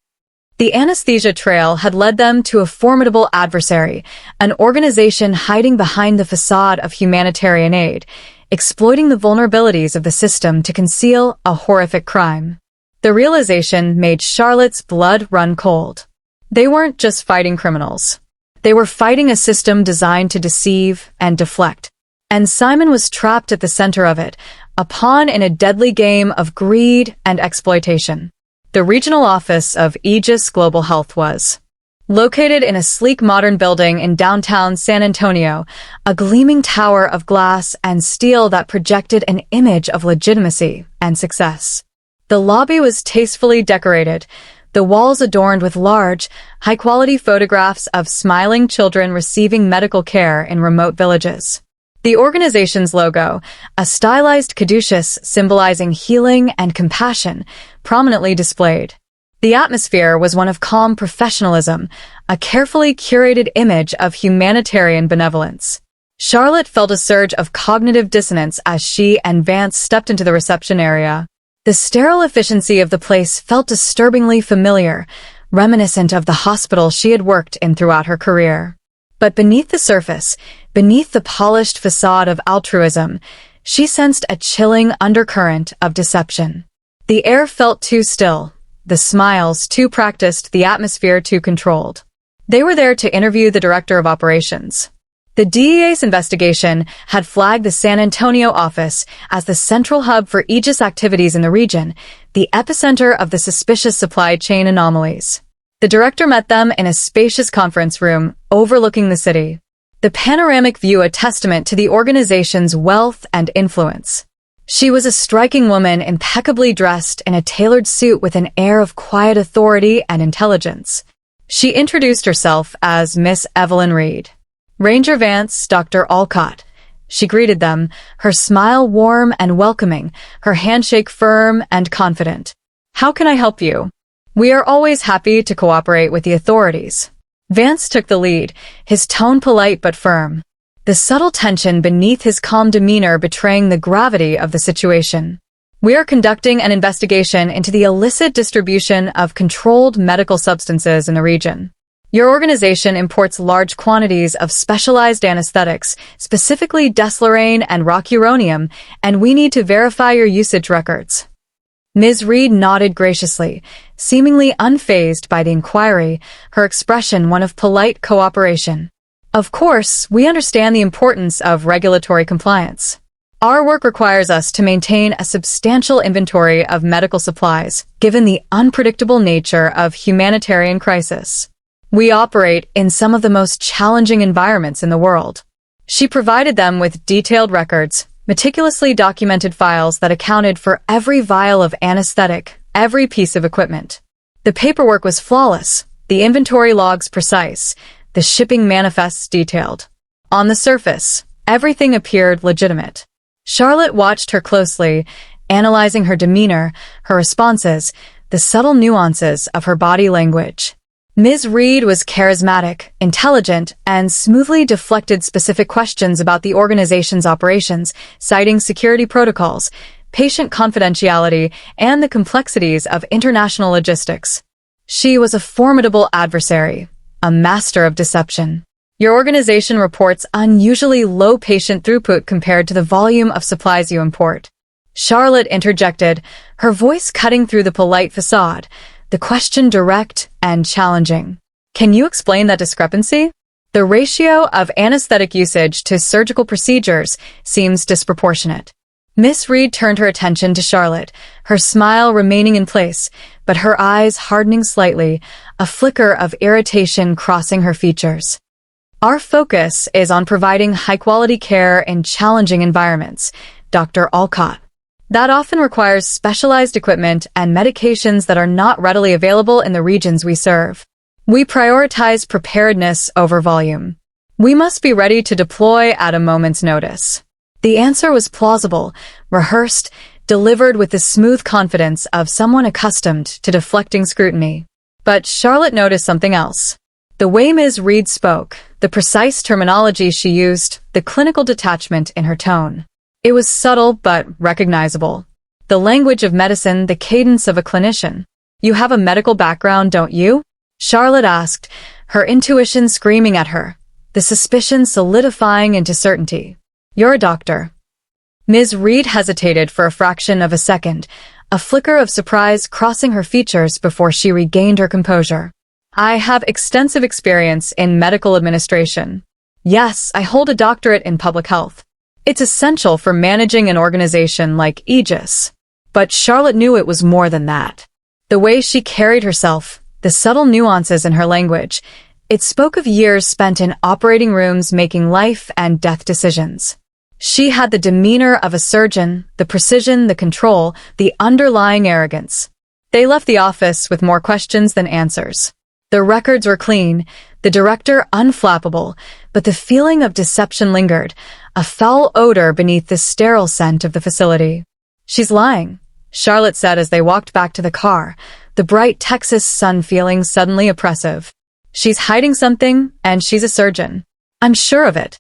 The anesthesia trail had led them to a formidable adversary, an organization hiding behind the facade of humanitarian aid, exploiting the vulnerabilities of the system to conceal a horrific crime. The realization made Charlotte's blood run cold. They weren't just fighting criminals. They were fighting a system designed to deceive and deflect. And Simon was trapped at the center of it, a pawn in a deadly game of greed and exploitation. The regional office of Aegis Global Health was located in a sleek modern building in downtown San Antonio, a gleaming tower of glass and steel that projected an image of legitimacy and success. The lobby was tastefully decorated, the walls adorned with large, high-quality photographs of smiling children receiving medical care in remote villages. The organization's logo, a stylized caduceus symbolizing healing and compassion, prominently displayed. The atmosphere was one of calm professionalism, a carefully curated image of humanitarian benevolence. Charlotte felt a surge of cognitive dissonance as she and Vance stepped into the reception area. The sterile efficiency of the place felt disturbingly familiar, reminiscent of the hospital she had worked in throughout her career. But beneath the surface, beneath the polished facade of altruism, she sensed a chilling undercurrent of deception. The air felt too still, the smiles too practiced, the atmosphere too controlled. They were there to interview the director of operations. The DEA's investigation had flagged the San Antonio office as the central hub for Aegis activities in the region, the epicenter of the suspicious supply chain anomalies. The director met them in a spacious conference room overlooking the city. The panoramic view a testament to the organization's wealth and influence. She was a striking woman, impeccably dressed in a tailored suit with an air of quiet authority and intelligence. She introduced herself as Miss Evelyn Reed. Ranger Vance, Dr. Alcott. She greeted them, her smile warm and welcoming, her handshake firm and confident. How can I help you? We are always happy to cooperate with the authorities. Vance took the lead, his tone polite but firm. The subtle tension beneath his calm demeanor betraying the gravity of the situation. We are conducting an investigation into the illicit distribution of controlled medical substances in the region. Your organization imports large quantities of specialized anesthetics, specifically deslorane and rocuronium, and we need to verify your usage records. Ms. Reed nodded graciously, seemingly unfazed by the inquiry, her expression one of polite cooperation. Of course, we understand the importance of regulatory compliance. Our work requires us to maintain a substantial inventory of medical supplies, given the unpredictable nature of humanitarian crisis. We operate in some of the most challenging environments in the world. She provided them with detailed records, meticulously documented files that accounted for every vial of anesthetic, every piece of equipment. The paperwork was flawless, the inventory logs precise, the shipping manifests detailed. On the surface, everything appeared legitimate. Charlotte watched her closely, analyzing her demeanor, her responses, the subtle nuances of her body language. Ms. Reed was charismatic, intelligent, and smoothly deflected specific questions about the organization's operations, citing security protocols, patient confidentiality, and the complexities of international logistics. She was a formidable adversary, a master of deception. Your organization reports unusually low patient throughput compared to the volume of supplies you import. Charlotte interjected, her voice cutting through the polite facade, the question direct and challenging. Can you explain that discrepancy? The ratio of anesthetic usage to surgical procedures seems disproportionate. Miss Reed turned her attention to Charlotte, her smile remaining in place, but her eyes hardening slightly, a flicker of irritation crossing her features. Our focus is on providing high-quality care in challenging environments, Dr. Alcott. That often requires specialized equipment and medications that are not readily available in the regions we serve. We prioritize preparedness over volume. We must be ready to deploy at a moment's notice. The answer was plausible, rehearsed, delivered with the smooth confidence of someone accustomed to deflecting scrutiny. But Charlotte noticed something else. The way Ms. Reed spoke, the precise terminology she used, the clinical detachment in her tone. It was subtle but recognizable. The language of medicine, the cadence of a clinician. You have a medical background, don't you? Charlotte asked, her intuition screaming at her, the suspicion solidifying into certainty. You're a doctor. Ms. Reed hesitated for a fraction of a second, a flicker of surprise crossing her features before she regained her composure. I have extensive experience in medical administration. Yes, I hold a doctorate in public health. It's essential for managing an organization like Aegis. But Charlotte knew it was more than that. The way she carried herself, the subtle nuances in her language, it spoke of years spent in operating rooms making life and death decisions. She had the demeanor of a surgeon, the precision, the control, the underlying arrogance. They left the office with more questions than answers. The records were clean, the director unflappable, but the feeling of deception lingered, a foul odor beneath the sterile scent of the facility. She's lying, Charlotte said as they walked back to the car, the bright Texas sun feeling suddenly oppressive. She's hiding something, and she's a surgeon. I'm sure of it.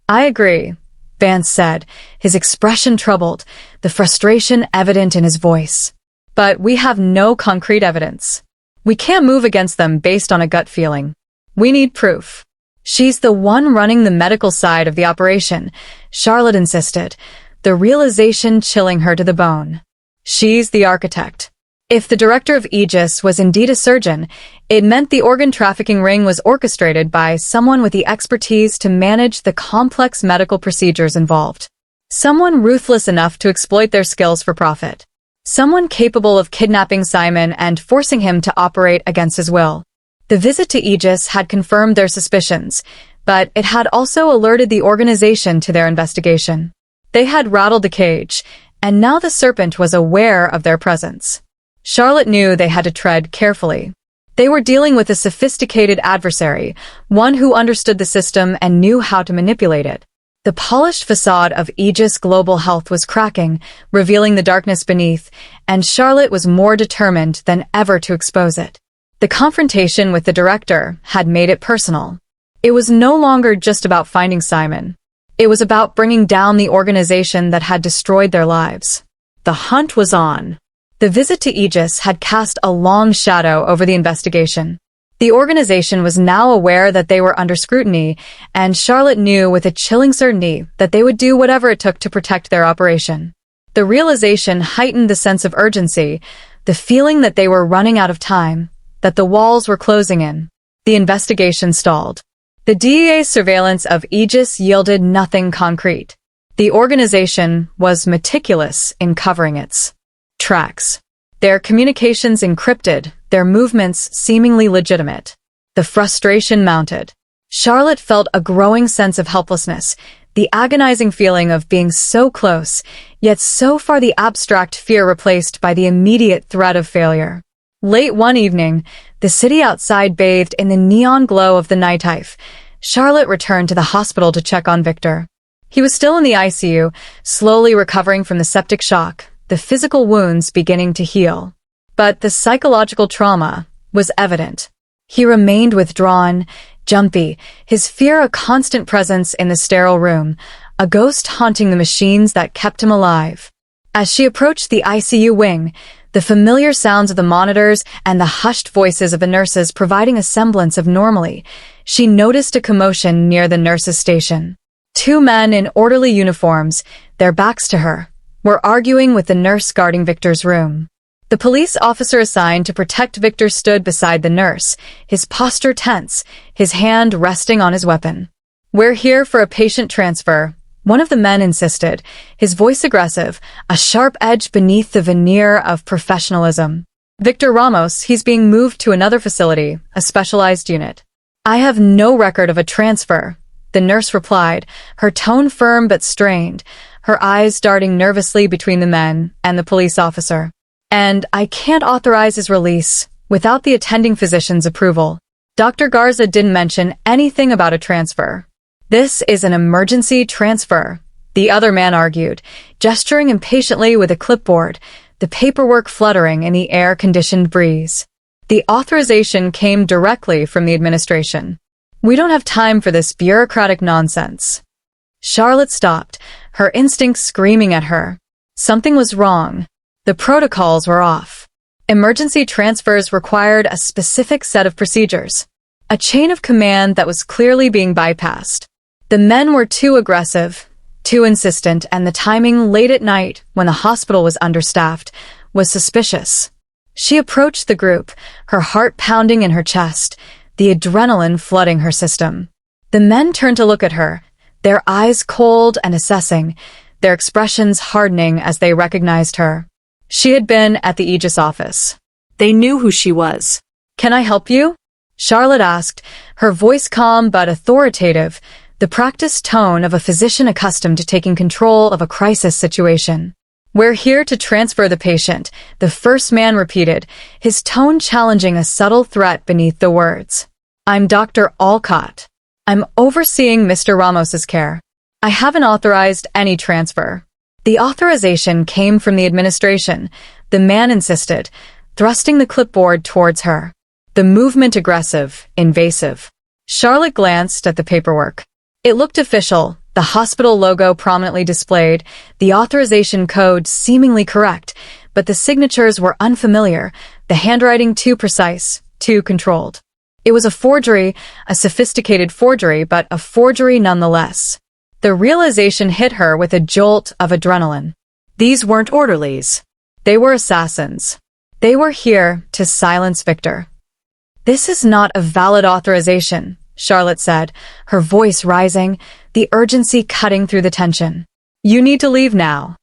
I agree, Vance said, his expression troubled, the frustration evident in his voice. But we have no concrete evidence. We can't move against them based on a gut feeling. We need proof. She's the one running the medical side of the operation, Charlotte insisted, the realization chilling her to the bone. She's the architect. If the director of Aegis was indeed a surgeon, it meant the organ trafficking ring was orchestrated by someone with the expertise to manage the complex medical procedures involved. Someone ruthless enough to exploit their skills for profit. Someone capable of kidnapping Simon and forcing him to operate against his will. The visit to Aegis had confirmed their suspicions, but it had also alerted the organization to their investigation. They had rattled the cage, and now the serpent was aware of their presence. Charlotte knew they had to tread carefully. They were dealing with a sophisticated adversary, one who understood the system and knew how to manipulate it. The polished facade of Aegis Global Health was cracking, revealing the darkness beneath, and Charlotte was more determined than ever to expose it. The confrontation with the director had made it personal. It was no longer just about finding Simon. It was about bringing down the organization that had destroyed their lives. The hunt was on. The visit to Aegis had cast a long shadow over the investigation. The organization was now aware that they were under scrutiny, and Charlotte knew with a chilling certainty that they would do whatever it took to protect their operation. The realization heightened the sense of urgency, the feeling that they were running out of time, that the walls were closing in. The investigation stalled. The DEA's surveillance of Aegis yielded nothing concrete. The organization was meticulous in covering its tracks. Their communications encrypted, their movements seemingly legitimate. The frustration mounted. Charlotte felt a growing sense of helplessness, the agonizing feeling of being so close, yet so far the abstract fear replaced by the immediate threat of failure. Late one evening, the city outside bathed in the neon glow of the nightlife. Charlotte returned to the hospital to check on Victor. He was still in the ICU, slowly recovering from the septic shock, the physical wounds beginning to heal. But the psychological trauma was evident. He remained withdrawn, jumpy, his fear a constant presence in the sterile room, a ghost haunting the machines that kept him alive. As she approached the ICU wing, the familiar sounds of the monitors and the hushed voices of the nurses providing a semblance of normalcy, she noticed a commotion near the nurses' station. Two men in orderly uniforms, their backs to her, were arguing with the nurse guarding Victor's room. The police officer assigned to protect Victor stood beside the nurse, his posture tense, his hand resting on his weapon. "We're here for a patient transfer," one of the men insisted, his voice aggressive, a sharp edge beneath the veneer of professionalism. "Victor Ramos, he's being moved to another facility, a specialized unit." "I have no record of a transfer," the nurse replied, her tone firm but strained, her eyes darting nervously between the men and the police officer. "And I can't authorize his release without the attending physician's approval." Dr. Garza didn't mention anything about a transfer. "This is an emergency transfer," the other man argued, gesturing impatiently with a clipboard, the paperwork fluttering in the air-conditioned breeze. "The authorization came directly from the administration. We don't have time for this bureaucratic nonsense." Charlotte stopped, her instincts screaming at her. Something was wrong. The protocols were off. Emergency transfers required a specific set of procedures, a chain of command that was clearly being bypassed. The men were too aggressive, too insistent, and the timing late at night, when the hospital was understaffed, was suspicious. She approached the group, her heart pounding in her chest, the adrenaline flooding her system. The men turned to look at her, their eyes cold and assessing, their expressions hardening as they recognized her. She had been at the Aegis office. They knew who she was. "Can I help you?" Charlotte asked, her voice calm but authoritative, the practiced tone of a physician accustomed to taking control of a crisis situation. "We're here to transfer the patient," the first man repeated, his tone challenging a subtle threat beneath the words. "I'm Dr. Alcott. I'm overseeing Mr. Ramos's care. I haven't authorized any transfer." "The authorization came from the administration," the man insisted, thrusting the clipboard towards her. The movement aggressive, invasive. Charlotte glanced at the paperwork. It looked official, the hospital logo prominently displayed, the authorization code seemingly correct, but the signatures were unfamiliar, the handwriting too precise, too controlled. It was a forgery, a sophisticated forgery, but a forgery nonetheless. The realization hit her with a jolt of adrenaline. These weren't orderlies. They were assassins. They were here to silence Victor. "This is not a valid authorization," Charlotte said, her voice rising, the urgency cutting through the tension. "You need to leave now."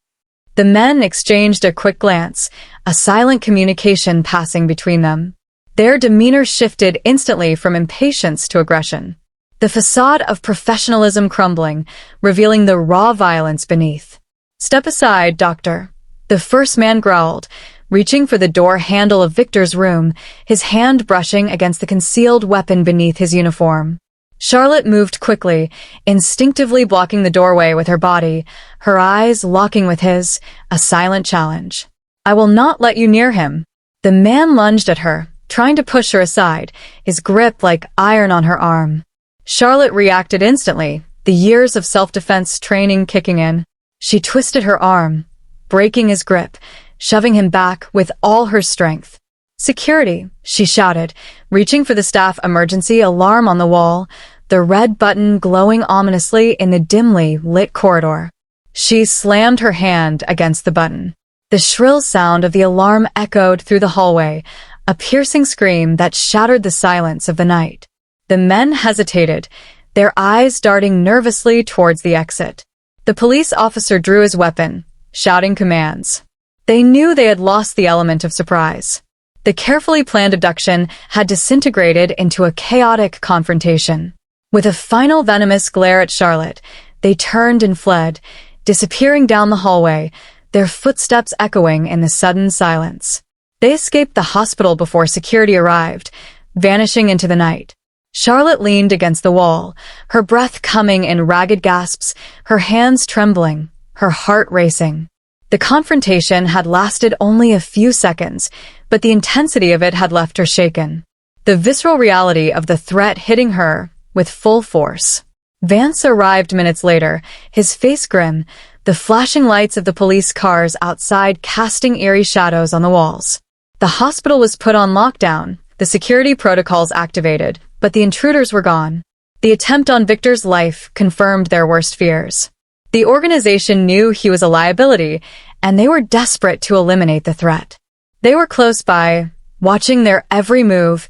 The men exchanged a quick glance, a silent communication passing between them. Their demeanor shifted instantly from impatience to aggression. The facade of professionalism crumbling, revealing the raw violence beneath. "Step aside, doctor," the first man growled, reaching for the door handle of Victor's room, his hand brushing against the concealed weapon beneath his uniform. Charlotte moved quickly, instinctively blocking the doorway with her body, her eyes locking with his, a silent challenge. "I will not let you near him." The man lunged at her, trying to push her aside, his grip like iron on her arm. Charlotte reacted instantly, the years of self-defense training kicking in. She twisted her arm, breaking his grip, shoving him back with all her strength. "Security," she shouted, reaching for the staff emergency alarm on the wall, the red button glowing ominously in the dimly lit corridor. She slammed her hand against the button. The shrill sound of the alarm echoed through the hallway, a piercing scream that shattered the silence of the night. The men hesitated, their eyes darting nervously towards the exit. The police officer drew his weapon, shouting commands. They knew they had lost the element of surprise. The carefully planned abduction had disintegrated into a chaotic confrontation. With a final venomous glare at Charlotte, they turned and fled, disappearing down the hallway, their footsteps echoing in the sudden silence. They escaped the hospital before security arrived, vanishing into the night. Charlotte leaned against the wall, her breath coming in ragged gasps, her hands trembling, her heart racing. The confrontation had lasted only a few seconds, but the intensity of it had left her shaken. The visceral reality of the threat hitting her with full force. Vance arrived minutes later, his face grim, the flashing lights of the police cars outside casting eerie shadows on the walls. The hospital was put on lockdown, the security protocols activated, but the intruders were gone. The attempt on Victor's life confirmed their worst fears. The organization knew he was a liability, and they were desperate to eliminate the threat. They were close by, watching their every move,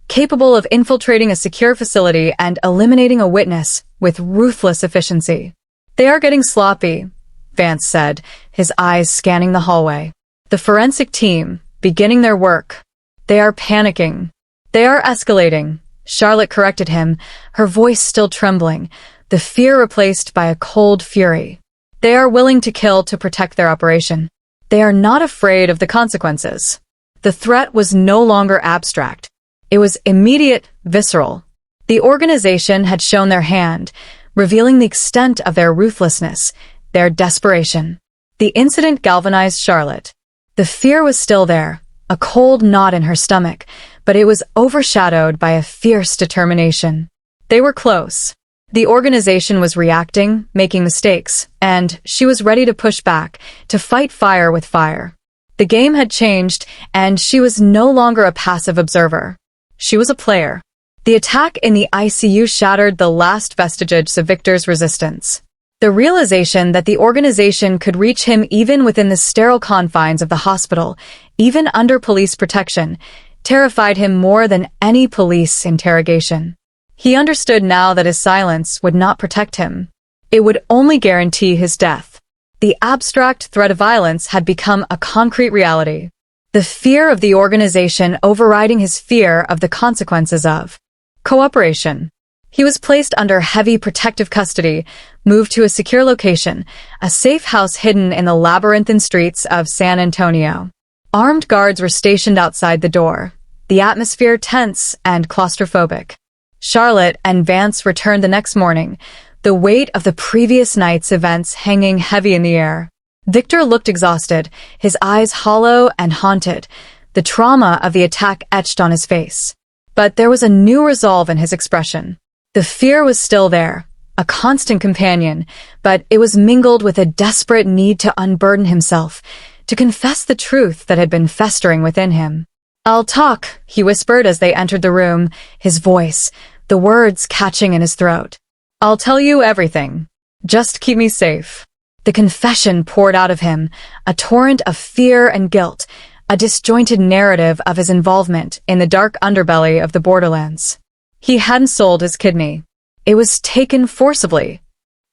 capable of infiltrating a secure facility and eliminating a witness with ruthless efficiency. "They are getting sloppy," Vance said, his eyes scanning the hallway. "The forensic team, beginning their work. They are panicking. They are escalating," Charlotte corrected him, her voice still trembling, the fear replaced by a cold fury. "They are willing to kill to protect their operation. They are not afraid of the consequences." The threat was no longer abstract. It was immediate, visceral. The organization had shown their hand, revealing the extent of their ruthlessness, their desperation. The incident galvanized Charlotte. The fear was still there, a cold knot in her stomach, but it was overshadowed by a fierce determination. They were close. The organization was reacting, making mistakes, and she was ready to push back, to fight fire with fire. The game had changed, and she was no longer a passive observer. She was a player. The attack in the ICU shattered the last vestiges of Victor's resistance. The realization that the organization could reach him even within the sterile confines of the hospital, even under police protection, terrified him more than any police interrogation. He understood now that his silence would not protect him. It would only guarantee his death. The abstract threat of violence had become a concrete reality. The fear of the organization overriding his fear of the consequences of cooperation. He was placed under heavy protective custody, moved to a secure location, a safe house hidden in the labyrinthine streets of San Antonio. Armed guards were stationed outside the door, the atmosphere tense and claustrophobic. Charlotte and Vance returned the next morning, the weight of the previous night's events hanging heavy in the air. Victor looked exhausted, his eyes hollow and haunted, the trauma of the attack etched on his face. But there was a new resolve in his expression. The fear was still there, a constant companion, but it was mingled with a desperate need to unburden himself, to confess the truth that had been festering within him. "I'll talk," he whispered as they entered the room, his voice, the words catching in his throat. "I'll tell you everything. Just keep me safe." The confession poured out of him, a torrent of fear and guilt, a disjointed narrative of his involvement in the dark underbelly of the borderlands. He hadn't sold his kidney. It was taken forcibly.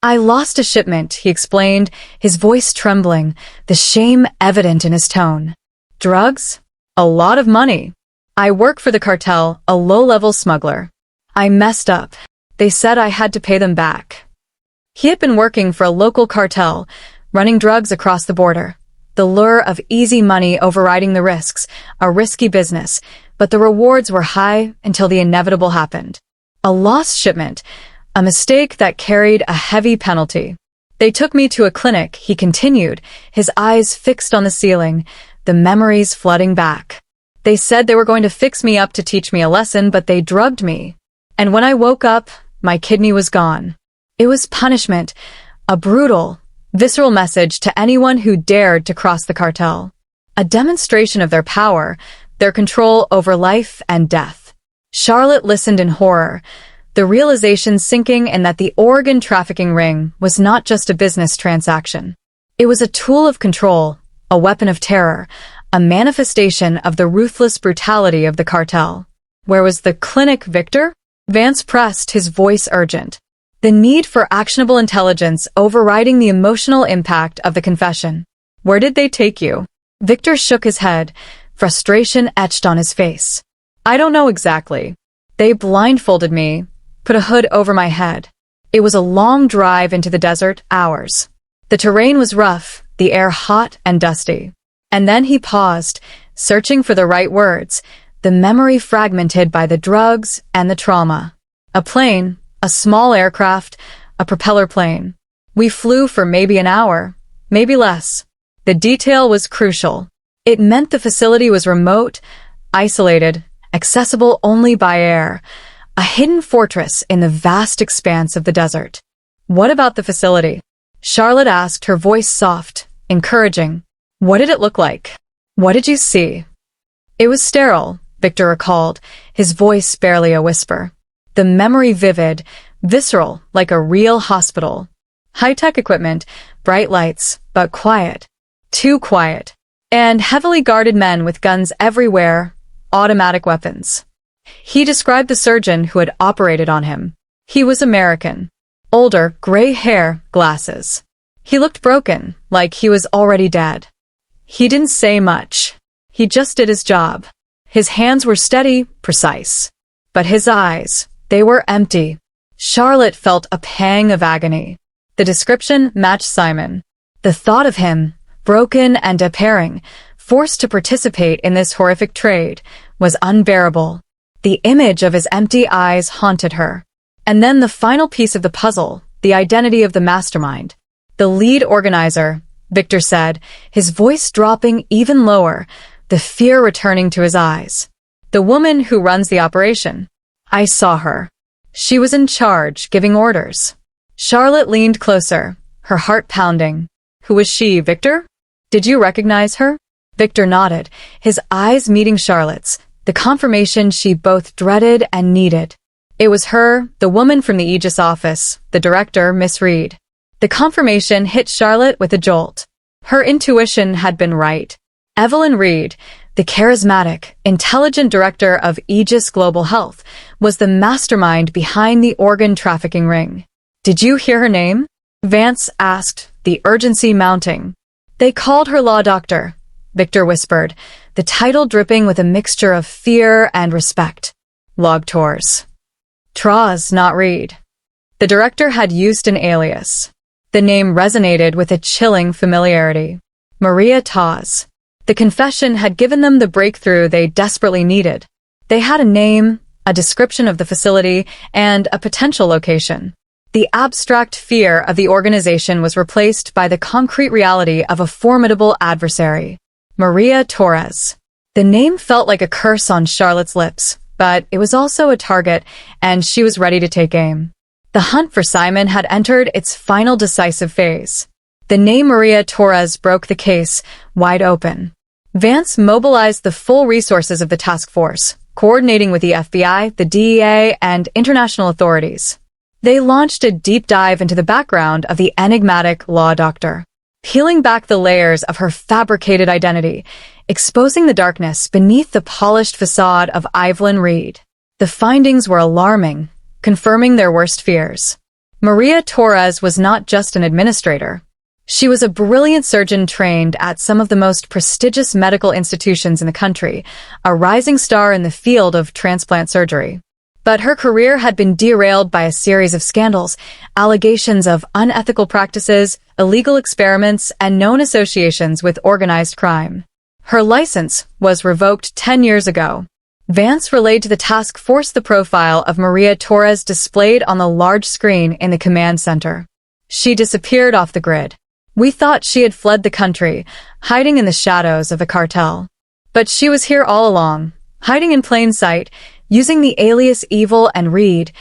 "I lost a shipment," he explained, his voice trembling, the shame evident in his tone. "Drugs? A lot of money." I work for the cartel, a low-level smuggler. I messed up. They said I had to pay them back. He had been working for a local cartel, running drugs across the border. The lure of easy money overriding the risks, a risky business, but the rewards were high until the inevitable happened. A lost shipment, a mistake that carried a heavy penalty. They took me to a clinic, he continued, his eyes fixed on the ceiling, the memories flooding back. They said they were going to fix me up to teach me a lesson, but they drugged me. And when I woke up, my kidney was gone. It was punishment, a brutal, visceral message to anyone who dared to cross the cartel. A demonstration of their power, their control over life and death. Charlotte listened in horror, the realization sinking in that the organ trafficking ring was not just a business transaction. It was a tool of control, a weapon of terror, a manifestation of the ruthless brutality of the cartel. Where was the clinic, Victor? Vance pressed, his voice urgent. The need for actionable intelligence overriding the emotional impact of the confession. Where did they take you? Victor shook his head, frustration etched on his face. I don't know exactly. They blindfolded me, put a hood over my head. It was a long drive into the desert, hours. The terrain was rough, the air hot and dusty. And then he paused, searching for the right words, the memory fragmented by the drugs and the trauma. A plane, a small aircraft, a propeller plane. We flew for maybe an hour, maybe less. The detail was crucial. It meant the facility was remote, isolated, accessible only by air, a hidden fortress in the vast expanse of the desert. What about the facility? Charlotte asked, her voice soft, encouraging. What did it look like? What did you see? It was sterile, Victor recalled, his voice barely a whisper. The memory vivid, visceral, like a real hospital. High-tech equipment, bright lights, but quiet. Too quiet. And heavily guarded men with guns everywhere, automatic weapons. He described the surgeon who had operated on him. He was American. Older, gray hair, glasses. He looked broken, like he was already dead. He didn't say much. He just did his job. His hands were steady, precise. But his eyes, they were empty. Charlotte felt a pang of agony. The description matched Simon. The thought of him, broken and despairing, forced to participate in this horrific trade, was unbearable. The image of his empty eyes haunted her. And then the final piece of the puzzle, the identity of the mastermind. The lead organizer, Victor said, his voice dropping even lower, the fear returning to his eyes. The woman who runs the operation. I saw her. She was in charge, giving orders. Charlotte leaned closer, her heart pounding. Who was she, Victor? Did you recognize her? Victor nodded, his eyes meeting Charlotte's, the confirmation she both dreaded and needed. It was her, the woman from the Aegis office, the director, Miss Reed. The confirmation hit Charlotte with a jolt. Her intuition had been right. Evelyn Reed, the charismatic, intelligent director of Aegis Global Health, was the mastermind behind the organ trafficking ring. Did you hear her name? Vance asked, the urgency mounting. They called her Law Doctor, Victor whispered, the title dripping with a mixture of fear and respect. Log Tours. Traz, not Reed. The director had used an alias. The name resonated with a chilling familiarity. Maria Taz. The confession had given them the breakthrough they desperately needed. They had a name, a description of the facility, and a potential location. The abstract fear of the organization was replaced by the concrete reality of a formidable adversary. Maria Torres. The name felt like a curse on Charlotte's lips, but it was also a target, and she was ready to take aim. The hunt for Simon had entered its final decisive phase. The name Maria Torres broke the case wide open. Vance mobilized the full resources of the task force, coordinating with the FBI, the DEA, and international authorities. They launched a deep dive into the background of the enigmatic law doctor, peeling back the layers of her fabricated identity, exposing the darkness beneath the polished facade of Evelyn Reed. The findings were alarming, confirming their worst fears. Maria Torres was not just an administrator. She was a brilliant surgeon trained at some of the most prestigious medical institutions in the country, a rising star in the field of transplant surgery. But her career had been derailed by a series of scandals, allegations of unethical practices, illegal experiments, and known associations with organized crime. Her license was revoked 10 years ago. Vance relayed to the task force the profile of Maria Torres displayed on the large screen in the command center. She disappeared off the grid. We thought she had fled the country, hiding in the shadows of the cartel. But she was here all along, hiding in plain sight, using the alias Evil and Reed,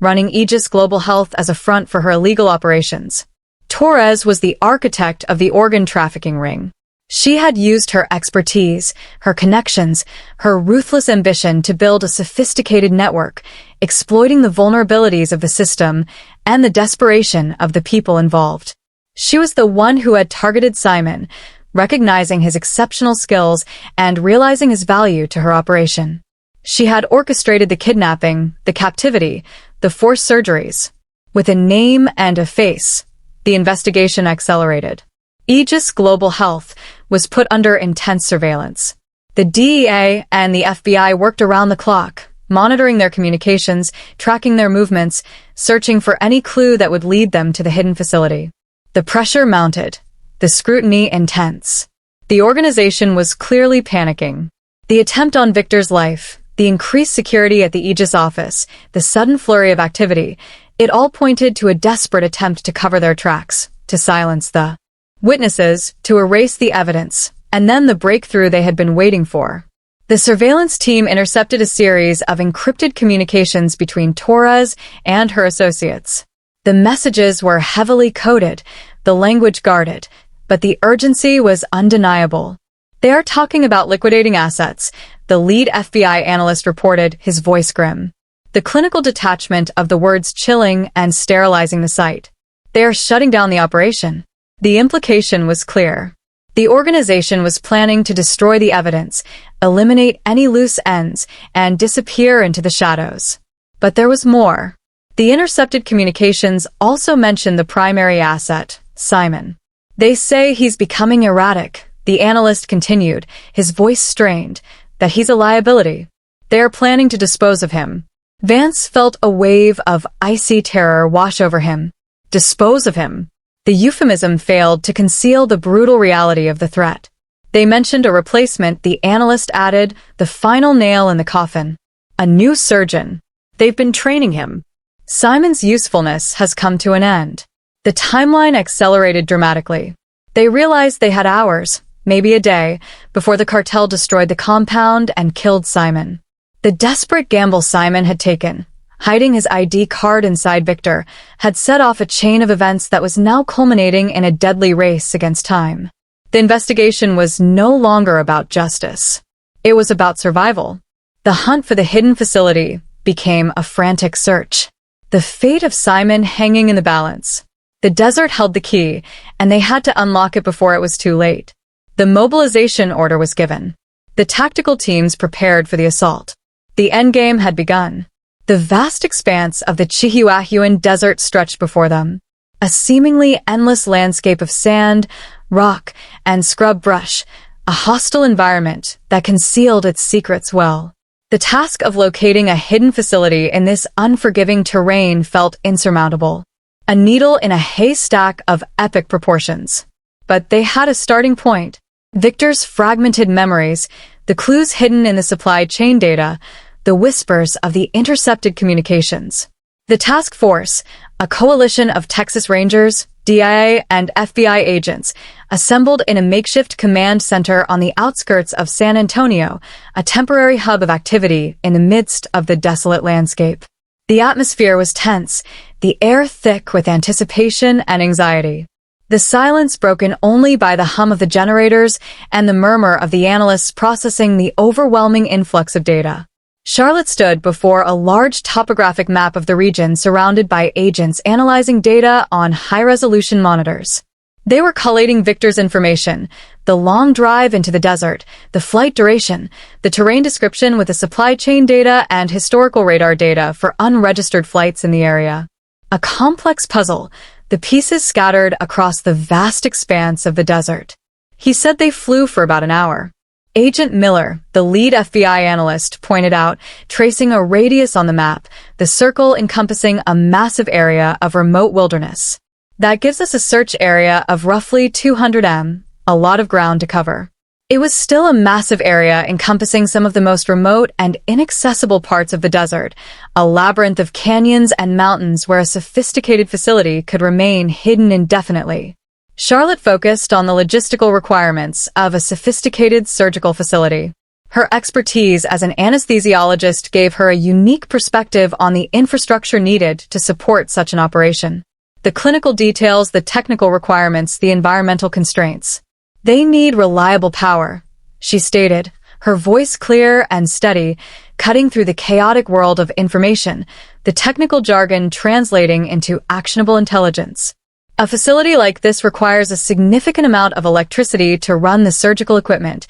running Aegis Global Health as a front for her illegal operations. Torres was the architect of the organ trafficking ring. She had used her expertise, her connections, her ruthless ambition to build a sophisticated network, exploiting the vulnerabilities of the system and the desperation of the people involved. She was the one who had targeted Simon, recognizing his exceptional skills and realizing his value to her operation. She had orchestrated the kidnapping, the captivity, the forced surgeries. With a name and a face, the investigation accelerated. Aegis Global Health was put under intense surveillance. The DEA and the FBI worked around the clock, monitoring their communications, tracking their movements, searching for any clue that would lead them to the hidden facility. The pressure mounted, the scrutiny intense. The organization was clearly panicking. The attempt on Victor's life, the increased security at the Aegis office, the sudden flurry of activity, it all pointed to a desperate attempt to cover their tracks, to silence the witnesses, to erase the evidence, and then the breakthrough they had been waiting for. The surveillance team intercepted a series of encrypted communications between Torres and her associates. The messages were heavily coded, the language guarded, but the urgency was undeniable. "They are talking about liquidating assets," the lead FBI analyst reported, his voice grim. The clinical detachment of the words chilling and sterilizing the site. "They are shutting down the operation." The implication was clear. The organization was planning to destroy the evidence, eliminate any loose ends, and disappear into the shadows. But there was more. The intercepted communications also mentioned the primary asset, Simon. "They say he's becoming erratic," the analyst continued, his voice strained, "that he's a liability. They are planning to dispose of him." Vance felt a wave of icy terror wash over him. Dispose of him. The euphemism failed to conceal the brutal reality of the threat. They mentioned a replacement, the analyst added, the final nail in the coffin. A new surgeon. They've been training him. Simon's usefulness has come to an end. The timeline accelerated dramatically. They realized they had hours, maybe a day, before the cartel destroyed the compound and killed Simon. The desperate gamble Simon had taken, hiding his ID card inside Victor, had set off a chain of events that was now culminating in a deadly race against time. The investigation was no longer about justice. It was about survival. The hunt for the hidden facility became a frantic search. The fate of Simon hanging in the balance. The desert held the key, and they had to unlock it before it was too late. The mobilization order was given. The tactical teams prepared for the assault. The endgame had begun. The vast expanse of the Chihuahuan Desert stretched before them. A seemingly endless landscape of sand, rock, and scrub brush, a hostile environment that concealed its secrets well. The task of locating a hidden facility in this unforgiving terrain felt insurmountable. A needle in a haystack of epic proportions. But they had a starting point. Victor's fragmented memories, the clues hidden in the supply chain data, the whispers of the intercepted communications. The task force, a coalition of Texas Rangers, DIA, and FBI agents, assembled in a makeshift command center on the outskirts of San Antonio, a temporary hub of activity in the midst of the desolate landscape. The atmosphere was tense, the air thick with anticipation and anxiety. The silence broken only by the hum of the generators and the murmur of the analysts processing the overwhelming influx of data. Charlotte stood before a large topographic map of the region surrounded by agents analyzing data on high-resolution monitors. They were collating Victor's information, the long drive into the desert, the flight duration, the terrain description with the supply chain data and historical radar data for unregistered flights in the area. A complex puzzle, the the pieces scattered across the vast expanse of the desert. He said they flew for about an hour. Agent Miller, the lead FBI analyst, pointed out, tracing a radius on the map, the circle encompassing a massive area of remote wilderness. That gives us a search area of roughly 200 m, a lot of ground to cover. It was still a massive area encompassing some of the most remote and inaccessible parts of the desert, a labyrinth of canyons and mountains where a sophisticated facility could remain hidden indefinitely. Charlotte focused on the logistical requirements of a sophisticated surgical facility. Her expertise as an anesthesiologist gave her a unique perspective on the infrastructure needed to support such an operation. The clinical details, the technical requirements, the environmental constraints. They need reliable power, she stated, her voice clear and steady, cutting through the chaotic world of information, the technical jargon translating into actionable intelligence. A facility like this requires a significant amount of electricity to run the surgical equipment,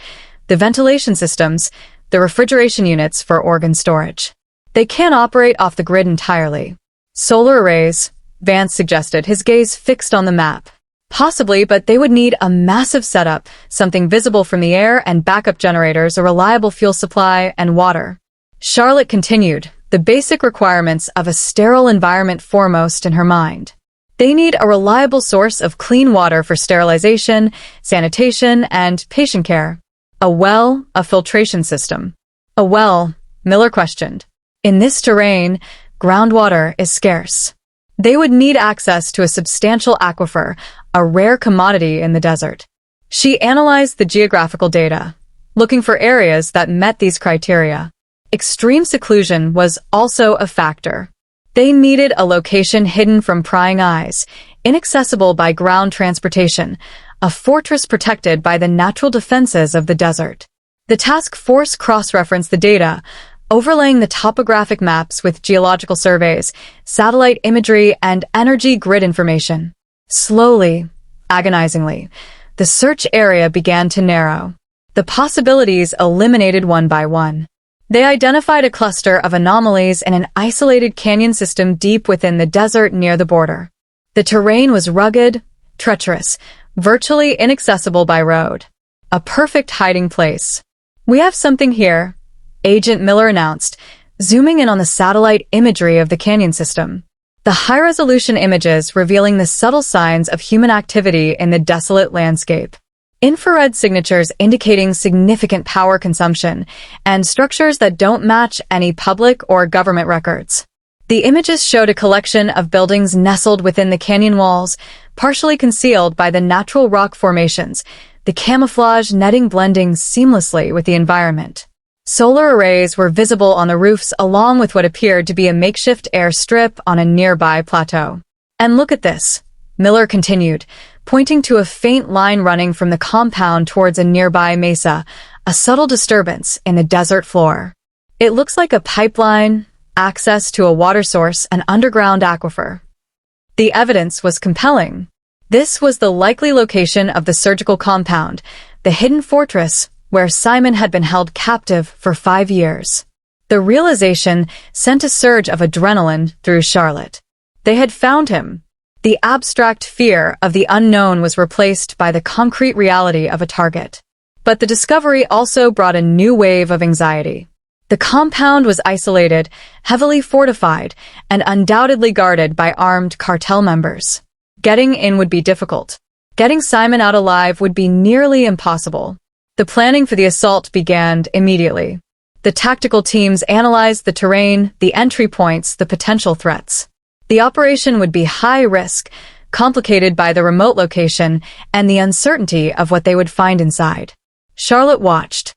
the ventilation systems, the refrigeration units for organ storage. They can't operate off the grid entirely. Solar arrays, Vance suggested, his gaze fixed on the map. Possibly, but they would need a massive setup, something visible from the air and backup generators, a reliable fuel supply, and water. Charlotte continued, the basic requirements of a sterile environment foremost in her mind. They need a reliable source of clean water for sterilization, sanitation, and patient care. A filtration system. A well, Miller questioned. In this terrain, groundwater is scarce. They would need access to a substantial aquifer, a rare commodity in the desert. She analyzed the geographical data, looking for areas that met these criteria. Extreme seclusion was also a factor. They needed a location hidden from prying eyes, inaccessible by ground transportation, a fortress protected by the natural defenses of the desert. The task force cross-referenced the data, overlaying the topographic maps with geological surveys, satellite imagery, and energy grid information. Slowly, agonizingly, the search area began to narrow. The possibilities eliminated one by one. They identified a cluster of anomalies in an isolated canyon system deep within the desert near the border. The terrain was rugged, treacherous, virtually inaccessible by road. A perfect hiding place. We have something here, Agent Miller announced, zooming in on the satellite imagery of the canyon system. The high-resolution images revealing the subtle signs of human activity in the desolate landscape. Infrared signatures indicating significant power consumption, and structures that don't match any public or government records. The images showed a collection of buildings nestled within the canyon walls, partially concealed by the natural rock formations, the camouflage netting blending seamlessly with the environment. Solar arrays were visible on the roofs along with what appeared to be a makeshift airstrip on a nearby plateau. And look at this, Miller continued, pointing to a faint line running from the compound towards a nearby mesa, a subtle disturbance in the desert floor. It looks like a pipeline, access to a water source, an underground aquifer. The evidence was compelling. This was the likely location of the surgical compound, the hidden fortress where Simon had been held captive for 5 years. The realization sent a surge of adrenaline through Charlotte. They had found him. The abstract fear of the unknown was replaced by the concrete reality of a target. But the discovery also brought a new wave of anxiety. The compound was isolated, heavily fortified, and undoubtedly guarded by armed cartel members. Getting in would be difficult. Getting Simon out alive would be nearly impossible. The planning for the assault began immediately. The tactical teams analyzed the terrain, the entry points, the potential threats. The operation would be high risk, complicated by the remote location and the uncertainty of what they would find inside. Charlotte watched,